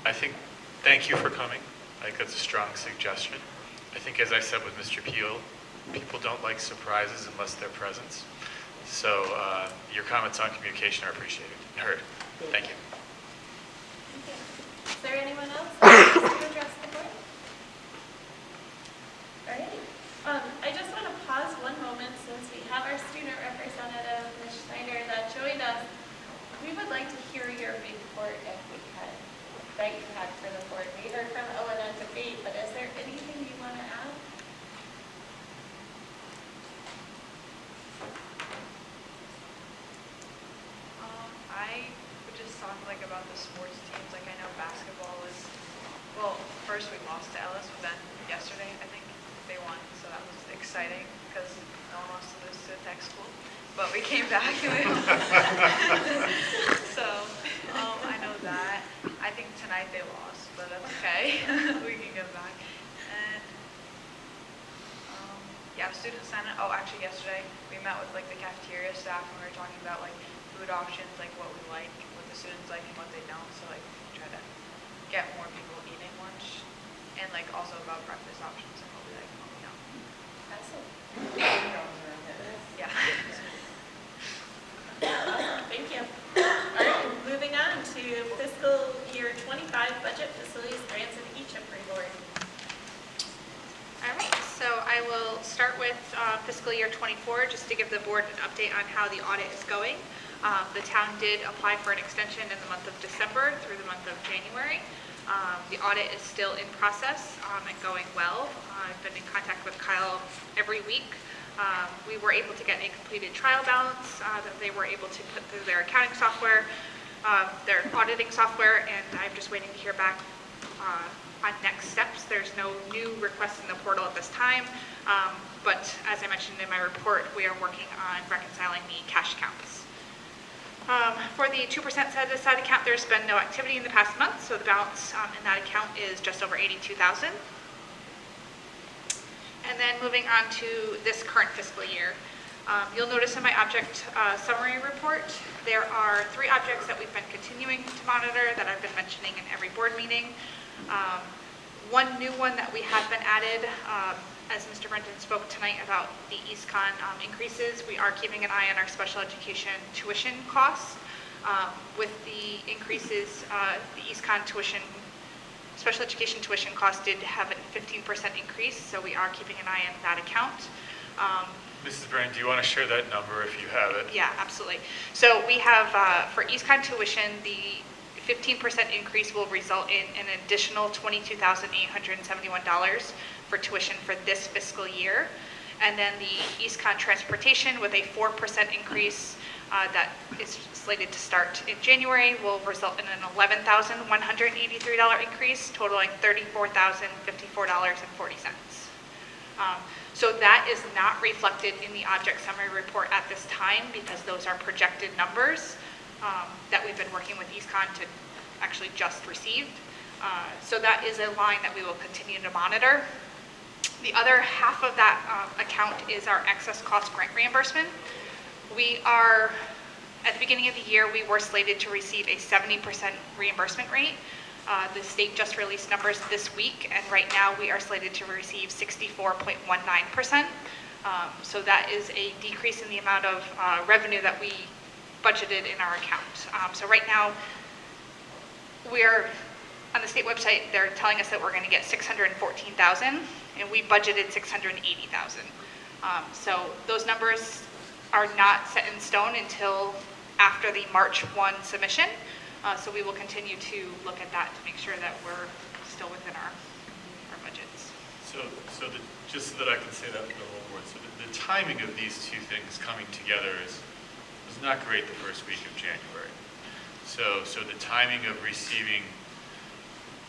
I think, thank you for coming. I think that's a strong suggestion. I think, as I said with Mr. Peel, people don't like surprises unless they're present. So your comments on communication are appreciated and heard. Thank you. Is there anyone else who wants to address the board? All right. I just want to pause one moment since we have our student representative, Ms. Schneider, that joined us. We would like to hear your report if we could, that you had for the board. We heard from Owen on debate, but is there anything you want to add? I would just talk about the sports teams. I know basketball was, well, first we lost to Ellis, but then yesterday I think they won, so that was exciting because no one wants to lose to a tech school. But we came back and so I know that. I think tonight they lost, but that's okay. We can get back. And yeah, student senate. Oh, actually yesterday we met with the cafeteria staff and we were talking about food options, what we like, what the students like and what they don't. So try to get more people eating lunch, and also about breakfast options and what we like and what we don't. Excellent. Yeah. Awesome. Thank you. All right, moving on to fiscal year 25 budget, facilities, grants, and each report. All right, so I will start with fiscal year 24, just to give the board an update on how the audit is going. The town did apply for an extension in the month of December through the month of January. The audit is still in process and going well. I've been in contact with Kyle every week. We were able to get a completed trial balance that they were able to put through their accounting software, their auditing software, and I'm just waiting to hear back on next steps. There's no new requests in the portal at this time, but as I mentioned in my report, we are working on reconciling the cash accounts. For the 2% set aside account, there's been no activity in the past month, so the balance in that account is just over $82,000. And then moving on to this current fiscal year. You'll notice in my object summary report, there are 3 objects that we've been continuing to monitor that I've been mentioning in every board meeting. One new one that we have been added, as Mr. Brenton spoke tonight about the EastCon increases, we are keeping an eye on our special education tuition costs. With the increases, the EastCon tuition, special education tuition cost did have a 15% increase, so we are keeping an eye on that account. Mrs. Brenton, do you want to share that number if you have it? Yeah, absolutely. So we have, for EastCon tuition, the 15% increase will result in an additional $22,871 for tuition for this fiscal year. And then the EastCon transportation with a 4% increase that is slated to start in January will result in an $11,183 increase, totaling $34,054.40. So that is not reflected in the object summary report at this time because those are projected numbers that we've been working with EastCon to actually just received. So that is a line that we will continue to monitor. The other half of that account is our excess cost grant reimbursement. We are, at the beginning of the year, we were slated to receive a 70% reimbursement rate. The state just released numbers this week, and right now we are slated to receive 64.19%. So that is a decrease in the amount of revenue that we budgeted in our account. So right now, we're on the state website, they're telling us that we're going to get 614,000, and we budgeted 680,000. So those numbers are not set in stone until after the March 1 submission. So we will continue to look at that to make sure that we're still within our budgets. Just so that I can say that for the whole board, so the timing of these two things coming together was not great the first week of January. So the timing of receiving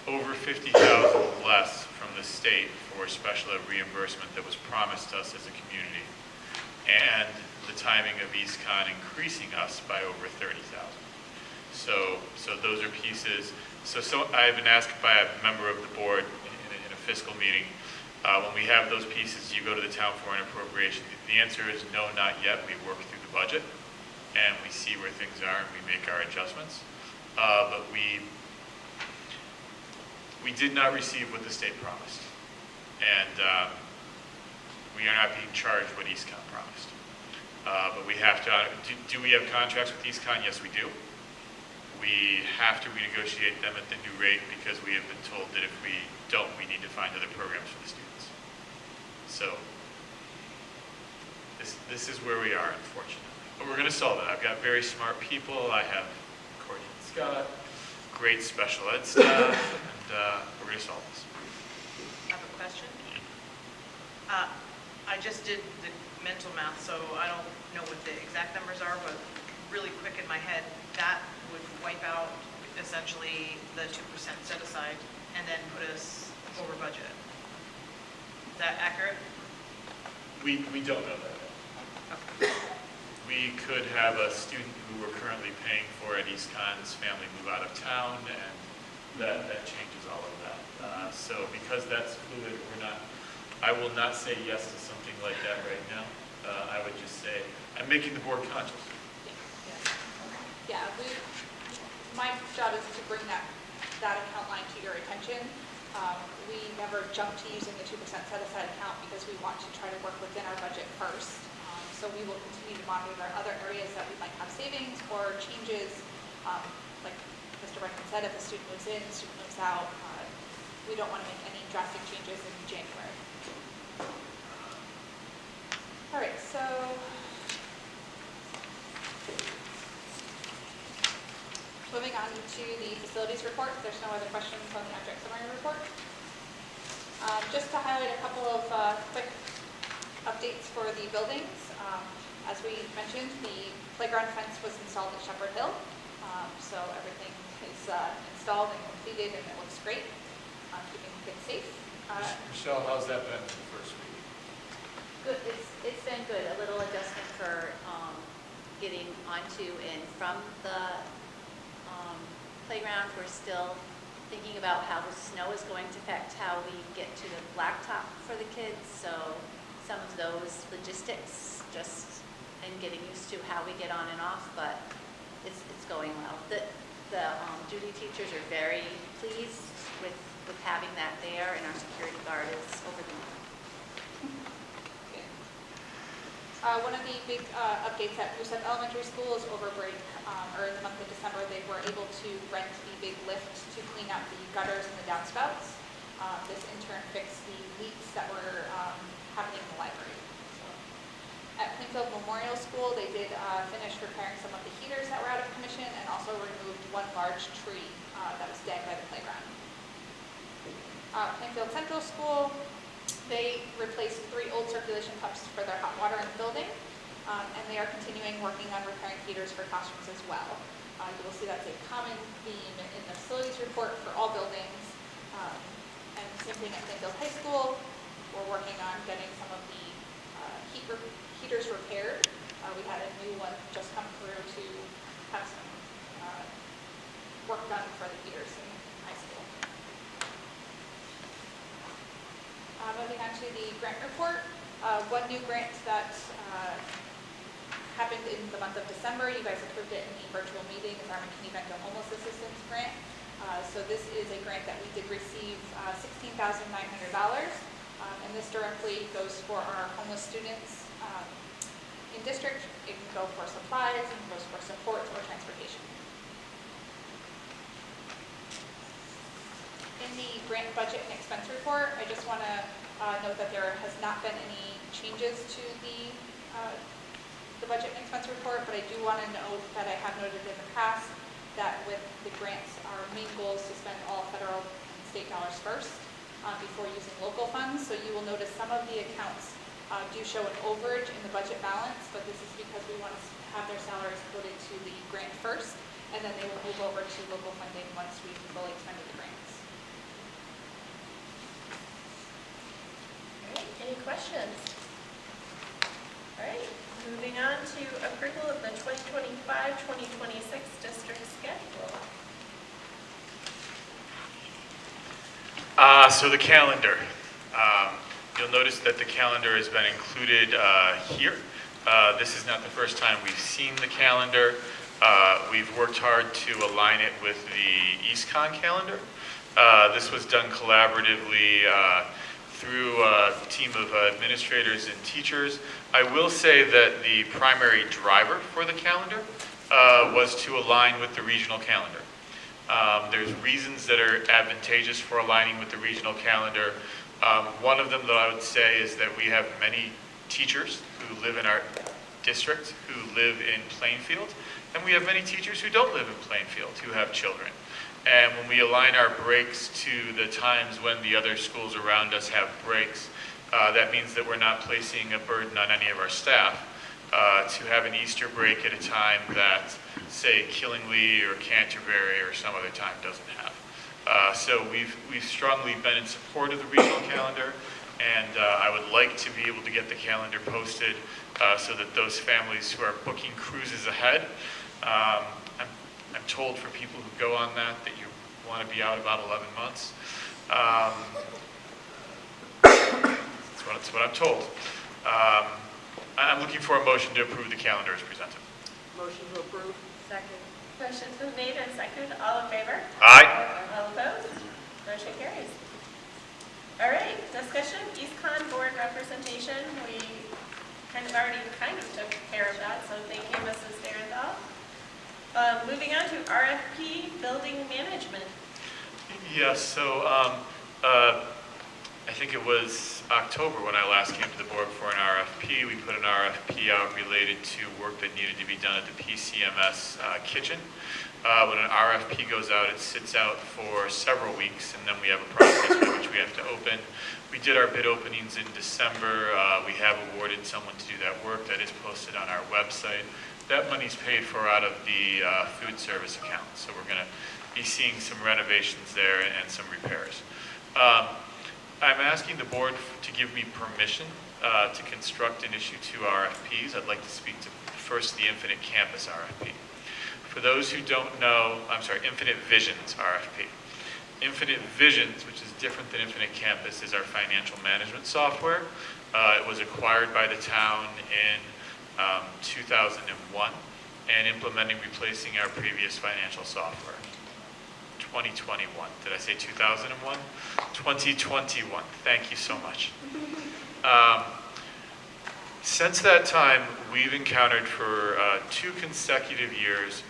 over $50,000 less from the state for special ed reimbursement that was promised us as a community, and the timing of EastCon increasing us by over $30,000. So those are pieces. So I've been asked by a member of the board in a fiscal meeting, when we have those pieces, you go to the town for an appropriation. The answer is no, not yet. We work through the budget and we see where things are and we make our adjustments. But we did not receive what the state promised. And we are not being charged what EastCon promised. But we have to, do we have contracts with EastCon? Yes, we do. We have to renegotiate them at the new rate because we have been told that if we don't, we need to find other programs for the students. So this is where we are, unfortunately. But we're going to solve it. I've got very smart people. I have Courtney and Scott, great special ed staff, and we're going to solve this. I have a question. I just did the mental math, so I don't know what the exact numbers are, but really quick in my head, that would wipe out essentially the 2% set aside and then put us over budget. Is that accurate? We don't know that. Okay. We could have a student who we're currently paying for at EastCon's family move out of town, and that changes all of that. So because that's fluid, I will not say yes to something like that right now. I would just say, I'm making the board conscious. Yeah, my job is to bring that account line to your attention. We never jump to using the 2% set aside account because we want to try to work within our budget first. So we will continue to monitor other areas that we might have savings or changes. Like Mr. Brenton said, if a student moves in, a student moves out, we don't want to make any drastic changes in January. All right, so moving on to the facilities report. There's no other questions on the object summary report. Just to highlight a couple of quick updates for the buildings. As we mentioned, the playground fence was installed at Shepherd Hill. So everything is installed and completed and it looks great, keeping kids safe. Michelle, how's that been for the first week? Good. It's been good. A little adjustment for getting getting onto and from the playground. We're still thinking about how the snow is going to affect how we get to the blacktop for the kids. So some of those logistics, just and getting used to how we get on and off, but it's going well. The duty teachers are very pleased with having that there, and our security guard is over the moon. One of the big updates at Moosehead Elementary School is over break, or in the month of December, they were able to rent the big lift to clean out the gutters and the downspouts. This in turn fixed the leaks that were happening in the library. So, at Plainfield Memorial School, they did finish repairing some of the heaters that were out of commission and also removed one large tree that was dead by the playground. Plainfield Central School, they replaced 3 old circulation pumps for their hot water in the building, and they are continuing working on repairing heaters for classrooms as well. You will see that's a common theme in the facilities report for all buildings. And same thing at Plainfield High School. We're working on getting some of the heaters repaired. We had a new one just come through to have some work done for the heaters in high school. Moving on to the grant report. One new grant that happened in the month of December, you guys approved it in the virtual meeting, is our McKinney-Vento Homeless Assistance Grant. So this is a grant that we did receive $16,900, and this directly goes for our homeless students in district. It can go for supplies, it goes for support or transportation. In the grant budget and expense report, I just want to note that there has not been any changes to the budget and expense report, but I do want to note that I have noted in the past that with the grants, our main goal is to spend all federal and state dollars first before using local funds. So you will notice some of the accounts do show an overage in the budget balance, but this is because we want to have their salaries put into the grant first, and then they will move over to local funding once we've fully expended the grants. All right, any questions? All right, moving on to approval of the 2025-2026 district schedule. So the calendar. You'll notice that the calendar has been included here. This is not the first time we've seen the calendar. We've worked hard to align it with the EastCon calendar. This was done collaboratively through a team of administrators and teachers. I will say that the primary driver for the calendar was to align with the regional calendar. There's reasons that are advantageous for aligning with the regional calendar. One of them that I would say is that we have many teachers who live in our district who live in Plainfield, and we have many teachers who don't live in Plainfield who have children. And when we align our breaks to the times when the other schools around us have breaks, that means that we're not placing a burden on any of our staff to have an Easter break at a time that, say, Killingly or Canterbury or some other time doesn't have. So we've strongly been in support of the regional calendar, and I would like to be able to get the calendar posted so that those families who are booking cruises ahead, I'm told for people who go on that you want to be out about 11 months. That's what I'm told. I'm looking for a motion to approve the calendar as presented. Motion to approve. Second. Motion's been made and seconded. All in favor? Aye. All opposed? Motion carries. All right, discussion, EastCon board representation. We already took care of that, so thank you, Mrs. Darenthal. Moving on to RFP building management. Yes, so I think it was October when I last came to the board for an RFP. We put an RFP out related to work that needed to be done at the PCMS kitchen. When an RFP goes out, it sits out for several weeks, and then we have a process by which we have to open. We did our bid openings in December. We have awarded someone to do that work. That is posted on our website. That money's paid for out of the food service account, so we're going to be seeing some renovations there and some repairs. I'm asking the board to give me permission to construct and issue 2 RFPs. I'd like to speak to first, the Infinite Campus RFP. For those who don't know, Infinite Visions RFP. Infinite Visions, which is different than Infinite Campus, is our financial management software. It was acquired by the town in 2001 and replacing our previous financial software. 2021. Did I say 2001? 2021. Thank you so much. Since that time, we've encountered for 2 consecutive years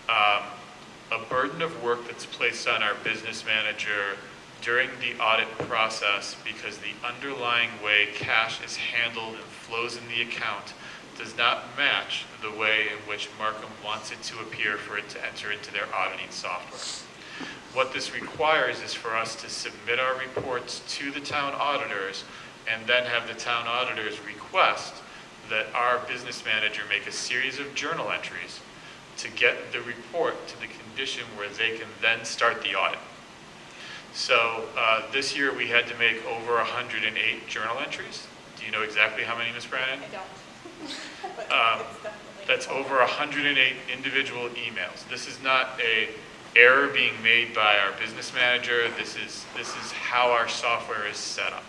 a burden of work that's placed on our business manager during the audit process because the underlying way cash is handled and flows in the account does not match the way in which Markham wants it to appear for it to enter into their auditing software. What this requires is for us to submit our reports to the town auditors and then have the town auditors request that our business manager make a series of journal entries to get the report to the condition where they can then start the audit. So this year we had to make over 108 journal entries. Do you know exactly how many, Ms. Brannon? I don't. That's over 108 individual emails. This is not a error being made by our business manager. This is how our software is set up.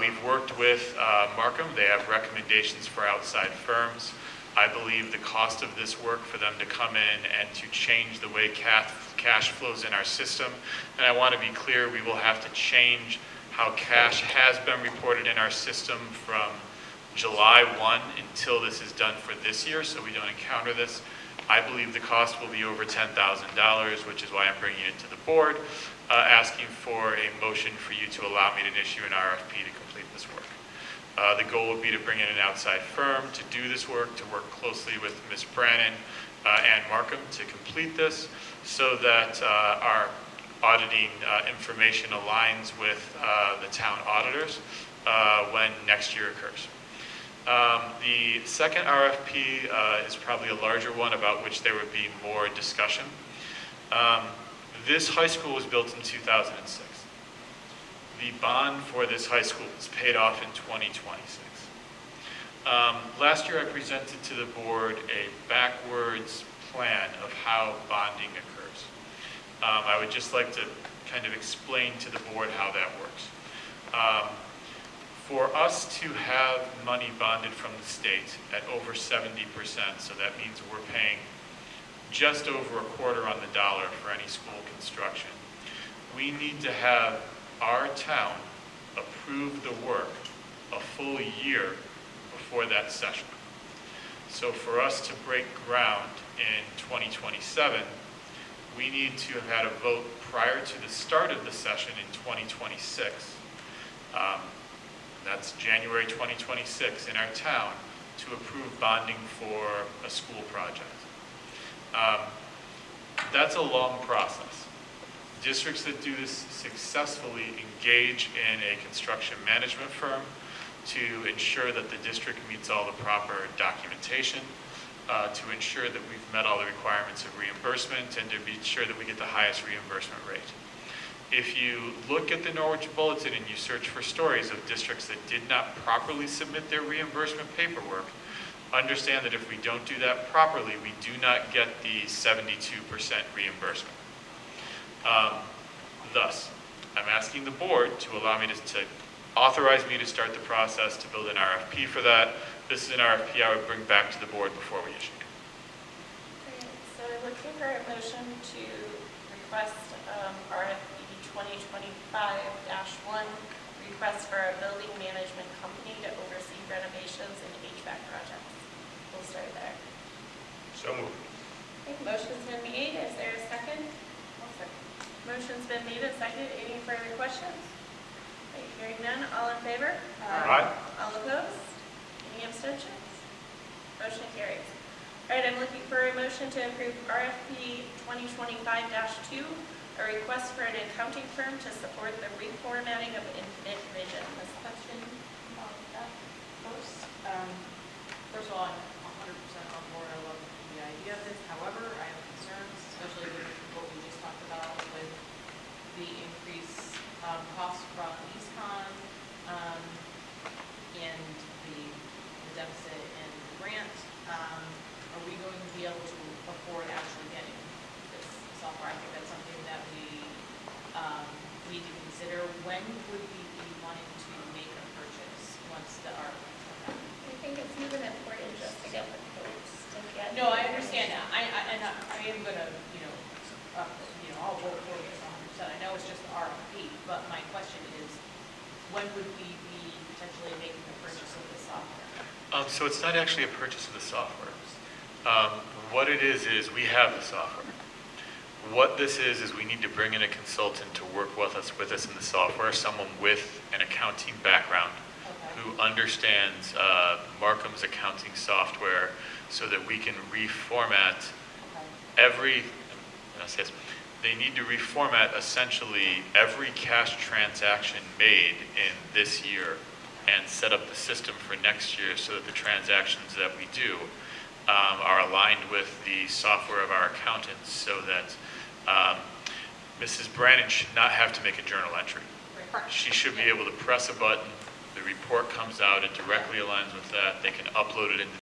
We've worked with Markham. They have recommendations for outside firms. I believe the cost of this work for them to come in and to change the way cash flows in our system, and I want to be clear, we will have to change how cash has been reported in our system from July 1 until this is done for this year, so we don't encounter this. I believe the cost will be over $10,000, which is why I'm bringing it to the board, asking for a motion for you to allow me to issue an RFP to complete this work. The goal would be to bring in an outside firm to do this work, to work closely with Ms. Brannon and Markham to complete this so that our auditing information aligns with the town auditors when next year occurs. The second RFP is probably a larger one about which there would be more discussion. This high school was built in 2006. The bond for this high school is paid off in 2026. Last year I presented to the board a backwards plan of how bonding occurs. I would just like to kind of explain to the board how that works. For us to have money bonded from the state at over 70%, so that means we're paying just over a quarter on the dollar for any school construction, we need to have our town approve the work a full year before that session. So for us to break ground in 2027, we need to have had a vote prior to the start of the session in 2026. That's January 2026 in our town to approve bonding for a school project. That's a long process. Districts that do this successfully engage in a construction management firm to ensure that the district meets all the proper documentation, to ensure that we've met all the requirements of reimbursement, and to be sure that we get the highest reimbursement rate. If you look at the Norwich Bulletin and you search for stories of districts that did not properly submit their reimbursement paperwork, understand that if we don't do that properly, we do not get the 72% reimbursement. Thus, I'm asking the board to allow me to authorize me to start the process to build an RFP for that. This is an RFP I would bring back to the board before we issue it. Okay, so we're looking for a motion to request RFP 2025-1, request for a building management company to oversee renovations and HVAC projects. We'll start there. So moved. Okay, motion's been made. Is there a second? Motion's been made and seconded. Any further questions? Okay, hearing none. All in favor? Aye. All opposed? Any abstentions? Motion carries. All right, I'm looking for a motion to approve RFP 2025-2, a request for an accounting firm to support the reformatting of Infinite Vision. This question about that first. First of all, I'm 100% on board. I love the idea of this. However, I have concerns, especially with what we just talked about with the increased costs from EastCon and the deficit in the grant. are we going to be able to afford actually getting this software? I think that's something that we need to consider. When would we be wanting to make a purchase once the ARP comes out? I think it's even important just to get the quotes to get. No, I understand that. I am gonna, I'll vote for this 100%. I know it's just the RFP, but my question is, when would we be potentially making the purchase of this software? So it's not actually a purchase of the software. What it is we have the software. What this is we need to bring in a consultant to work with us in the software, someone with an accounting background who understands Markham's accounting software so that we can reformat they need to reformat essentially every cash transaction made in this year and set up the system for next year so that the transactions that we do are aligned with the software of our accountants so that Mrs. Brannon should not have to make a journal entry. She should be able to press a button, the report comes out, it directly aligns with that, they can upload it into